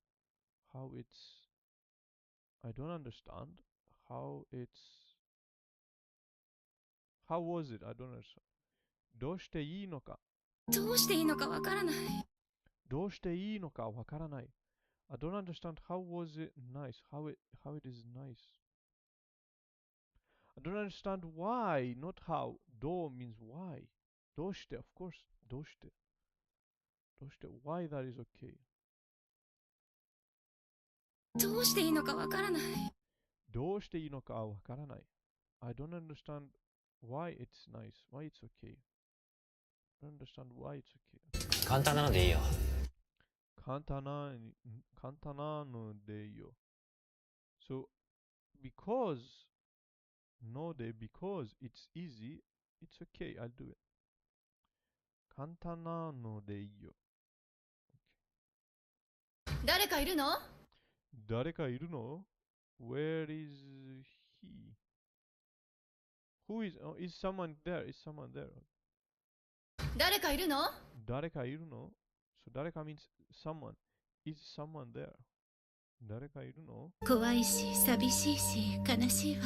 how it's I don't understand how was it I don't understand どうしていいのかどうしていいのかわからない。どうしていいのかわからない。I don't understand how was it nice how it is nice I don't understand why not how どう means why どうして of course どうしてwhy that is okay どうしていいのかわからない。どうしていいのかわからない。I don't understand why it's nice, why it's okay. I don't understand why it's okay. 簡単なのでいいよ。簡単なのでいいよ。So, because it's easy, it's okay, I'll do it. 簡単なのでいいよ。誰かいるの？誰かいるの？ Where is he? Who is someone there? Is someone there? 誰かいるの？誰かいるの？ So 誰か means someone. Is someone there? 誰かいるの？怖いし、寂しいし、悲しいわ。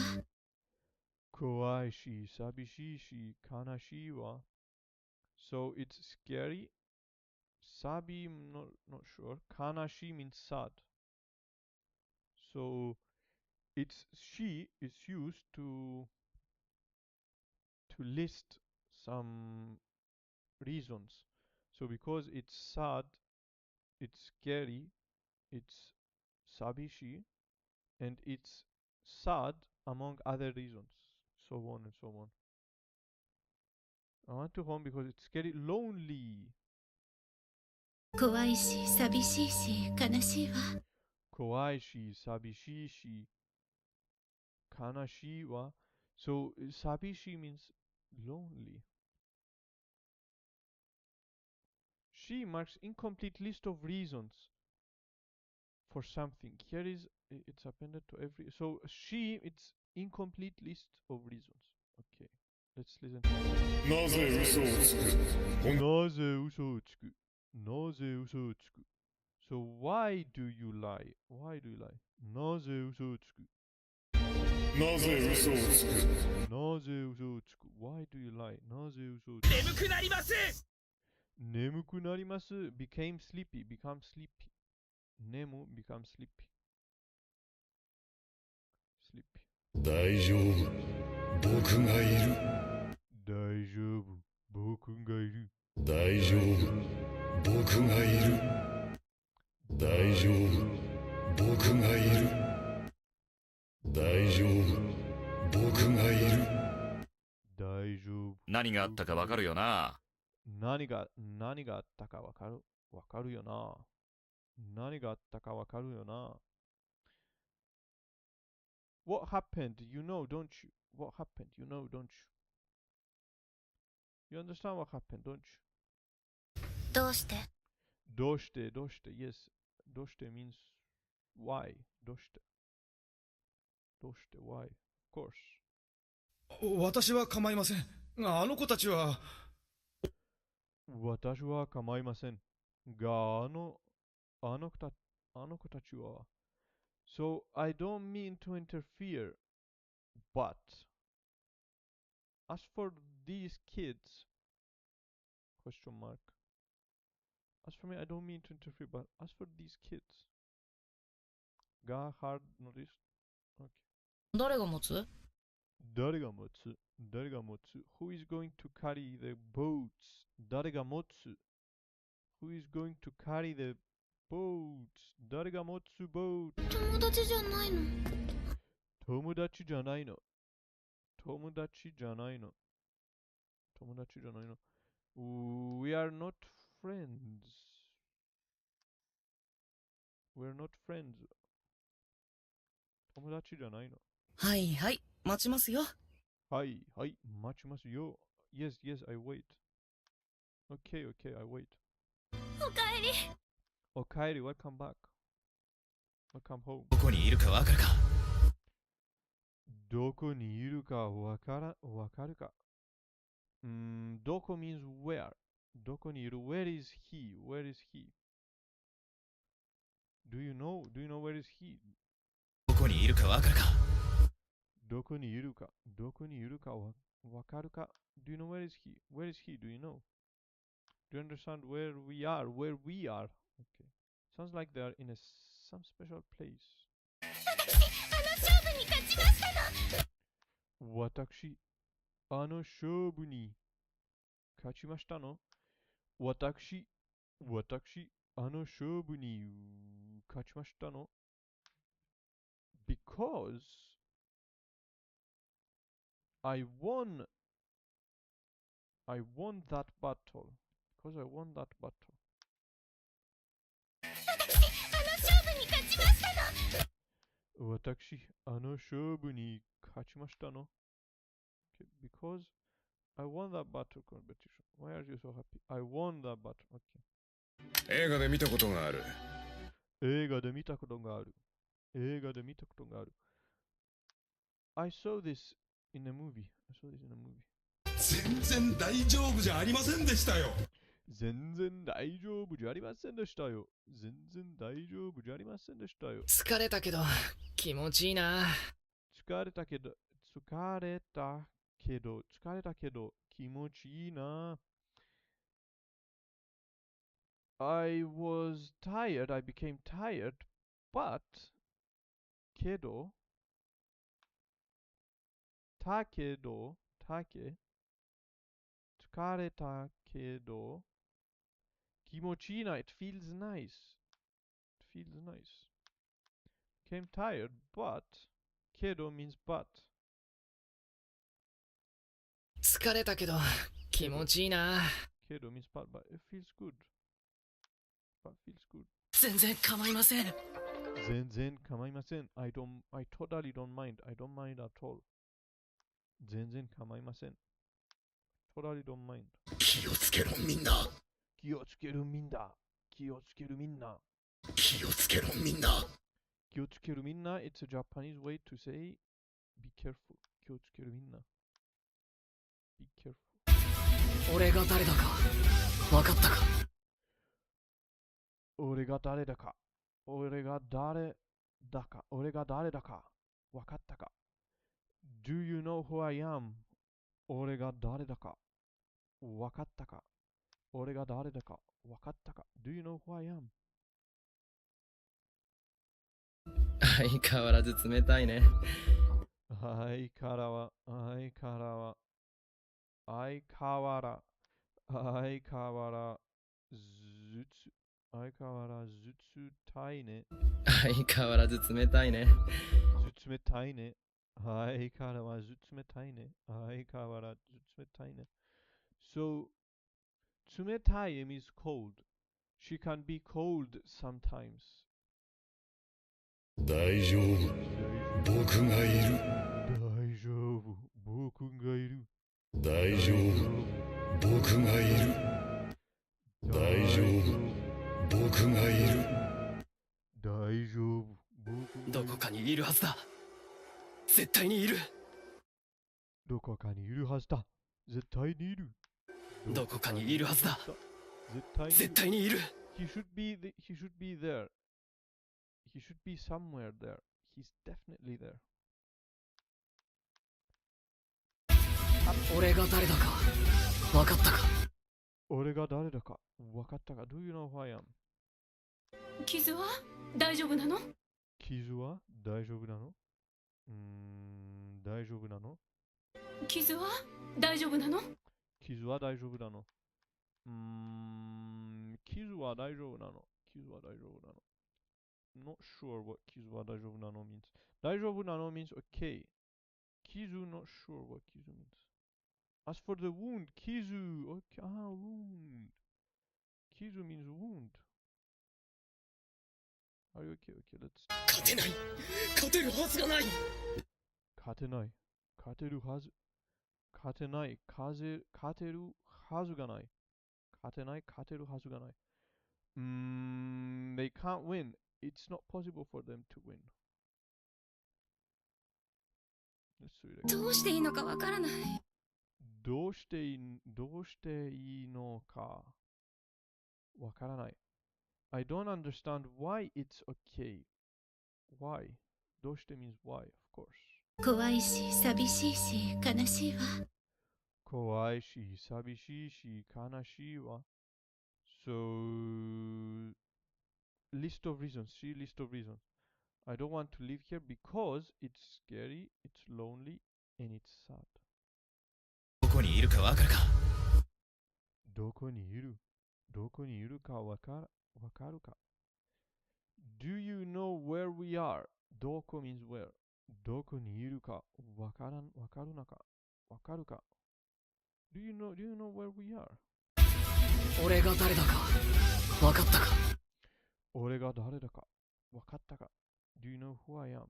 怖いし、寂しいし、悲しいわ。So it's scary. Sabi, not sure. Kanashi means sad. So she is used to list some reasons. So because it's sad, it's scary, it's sabishi, and it's sad among other reasons. So on and so on. I want to home because it's scary, lonely. 怖いし、寂しいし、悲しいわ。怖いし、寂しいし、悲しいわ。So, 寂しい means lonely. She marks incomplete list of reasons for something. Here is it's appended to every. So she it's incomplete list of reasons. Okay, let's listen. なぜ嘘をつく？なぜ嘘をつく？なぜ嘘をつく？ So why do you lie? Why do you lie? なぜ嘘をつく？なぜ嘘をつく？なぜ嘘をつく？ Why do you lie? なぜ嘘をつく？眠くなります。眠くなります。became sleepy, become sleepy. 眠 become sleepy. Sleepy. 大丈夫。僕がいる。大丈夫。僕がいる。大丈夫。僕がいる。大丈夫。僕がいる。大丈夫。僕がいる。大丈夫。何があったかわかるよな。何があったかわかるよな。何があったかわかるよな。What happened? You know, don't you? What happened? You know, don't you? You understand what happened, don't you? どうしてどうして Yes. どうして means why? どうして why? Of course. 私は構いません。あの子たちは。私は構いません。が、あの子たちは。So, I don't mean to interfere, but as for these kids, question mark. As for me, I don't mean to interfere, but as for these kids, が hard notice. Okay. 誰が持つ？誰が持つ？誰が持つ？ Who is going to carry the boats? 誰が持つ？ Who is going to carry the boats? 誰が持つ boat? 友達じゃないの。友達じゃないの。友達じゃないの。友達じゃないの。We are not friends. We're not friends. 友達じゃないの。はいはい、待ちますよ。はい、はい、待ちますよ。Yes, yes, I wait. Okay, okay, I wait. おかえり。おかえり、welcome back. Welcome home. どこにいるかわかるか。どこにいるかわかるか。どこ means where. どこにいる Where is he? Where is he? Do you know? Do you know where is he? どこにいるかわかるか。どこにいるかわかるか。Do you know where is he? Where is he? Do you know? Do you understand where we are? Where we are? Okay. Sounds like they are in some special place. 勝負に勝ちましたの。私、勝負に勝ちましたの。私、勝負に勝ちましたの。Because I won that battle. Because I won that battle. 勝負に勝ちましたの。私、勝負に勝ちましたの。Okay, because I won that battle competition. Why are you so happy? I won that battle. Okay. 映画で見たことがある。映画で見たことがある。I saw this in a movie. 全然大丈夫じゃありませんでしたよ。全然大丈夫じゃありませんでしたよ。疲れたけど気持ちいいな。疲れたけど気持ちいいな。I was tired, I became tired, but けど疲れたけど気持ちいいな。It feels nice. Became tired, but けど means but. 疲れたけど気持ちいいな。けど means but it feels good. 全然構いません。全然構いません。I totally don't mind. I don't mind at all. 全然構いません。Totally don't mind. 気をつけろみんな。気をつけるみんな。気をつけろみんな。It's a Japanese way to say be careful. 気をつけるみんな。Be careful. 俺が誰だか分かったか。俺が誰だか分かったか。Do you know who I am? 俺が誰だか分かったか。Do you know who I am? 相変わらず冷たいね。相変わらずたいね。相変わらず冷たいね。冷たいね。相変わらず冷たいね。So 冷たい means cold. She can be cold sometimes. 大丈夫。僕がいる。大丈夫。僕がいる。大丈夫。僕がいる。大丈夫。僕がいる。大丈夫。どこかにいるはずだ。絶対にいる。どこかにいるはずだ。絶対にいる。どこかにいるはずだ。絶対にいる。He should be there. He should be somewhere there. He's definitely there. 俺が誰だか分かったか。俺が誰だか分かったか。Do you know who I am? 傷は大丈夫なの？傷は大丈夫なの？大丈夫なの？傷は大丈夫なの？傷は大丈夫なの？傷は大丈夫なの？ Not sure what 傷は大丈夫なの means. 大丈夫なの means okay. 傷 not sure what 傷 means. As for the wound, 傷 okay. Wound. 傷 means wound. Are you okay? Okay, let's. 勝てない。勝てるはずがない。勝てない。勝てるはず。勝てない。勝てるはずがない。勝てない。勝てるはずがない。They can't win. It's not possible for them to win. Let's read it. どうしていいのかわからない。どうしていいのかわからない。I don't understand why it's okay. Why? どうして means why, of course. 怖いし寂しいし悲しいわ。怖いし寂しいし悲しいわ。So, list of reasons. See, list of reasons. I don't want to live here because it's scary, it's lonely, and it's sad. どこにいるかわかるか。どこにいるかわかるか。Do you know where we are? どこ means where. どこにいるかわかるか。Do you know where we are? 俺が誰だか分かったか。俺が誰だかわかったか。Do you know who I am?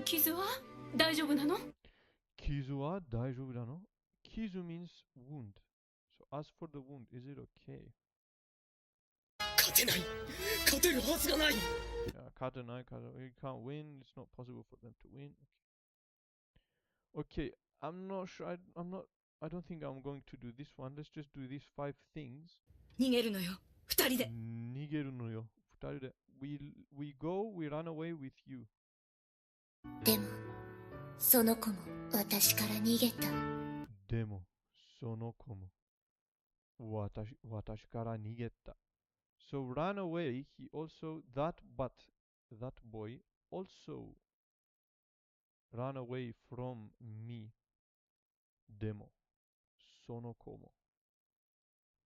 傷は大丈夫なの？傷は大丈夫なの？傷 means wound. So as for the wound, is it okay? 勝てない。勝てるはずがない。Yeah, 勝てない。You can't win. It's not possible for them to win. Okay, I'm not sure. I don't think I'm going to do this one. Let's just do these 5 things. 逃げるのよ。二人で。逃げるのよ。二人で。We go, we run away with you. でもその子も私から逃げた。でもその子も私から逃げた。So run away, that boy also ran away from me. でもその子も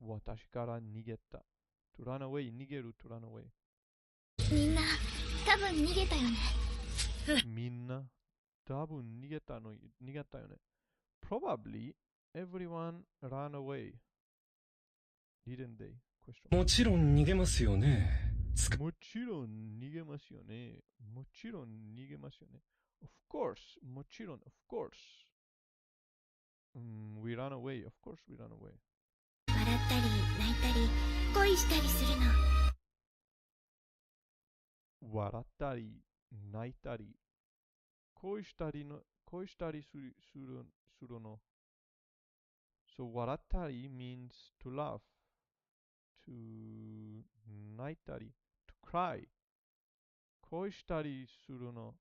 私から逃げた。To run away, 逃げる to run away. みんな多分逃げたよね。みんな多分逃げたよね。Probably everyone ran away. Didn't they? Question. もちろん逃げますよね。もちろん逃げますよね。もちろん逃げますよね。Of course. もちろん of course. We ran away. Of course we ran away. 笑ったり泣いたり恋したりするの。笑ったり泣いたり恋したりするの。So 笑ったり means to laugh, to 泣いたり to cry. 恋したりするの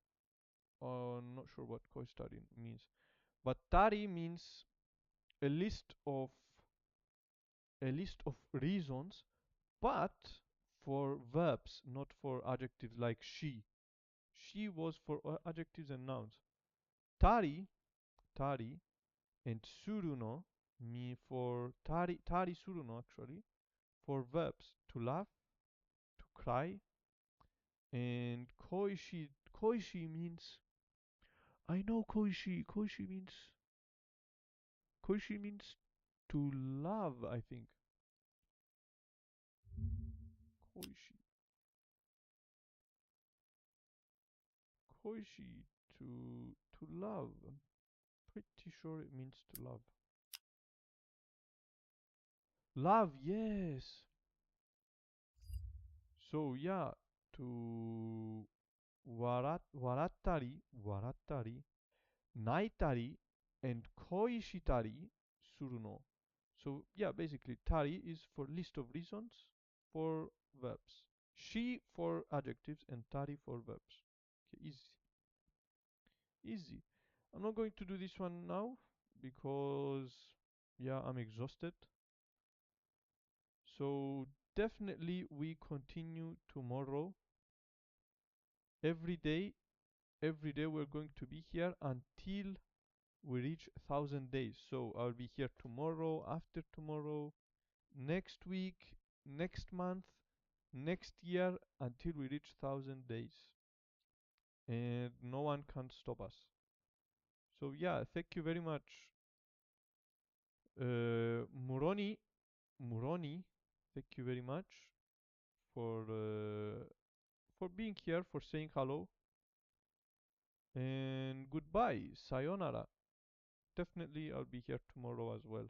I'm not sure what 恋したり means. But たり means a list of reasons, but for verbs, not for adjectives like she. She was for adjectives and nouns. Tari, and suruno mean for tari suruno actually for verbs to laugh, to cry, and koishi means I know koishi means to love, I think. Koishi to love. I'm pretty sure it means to love. Love, yes. So yeah, to warattari, naitari, and koishitari suru no. So yeah, basically tari is for list of reasons for verbs. She for adjectives and tari for verbs. Okay, easy. I'm not going to do this one now because yeah, I'm exhausted. So definitely we continue tomorrow. Every day we're going to be here until we reach 1,000 days. So I'll be here tomorrow, after tomorrow, next week, next month, next year, until we reach 1,000 days. And no one can stop us. So yeah, thank you very much. Muroni, thank you very much for for being here, for saying hello. And goodbye. Sayonara. Definitely I'll be here tomorrow as well.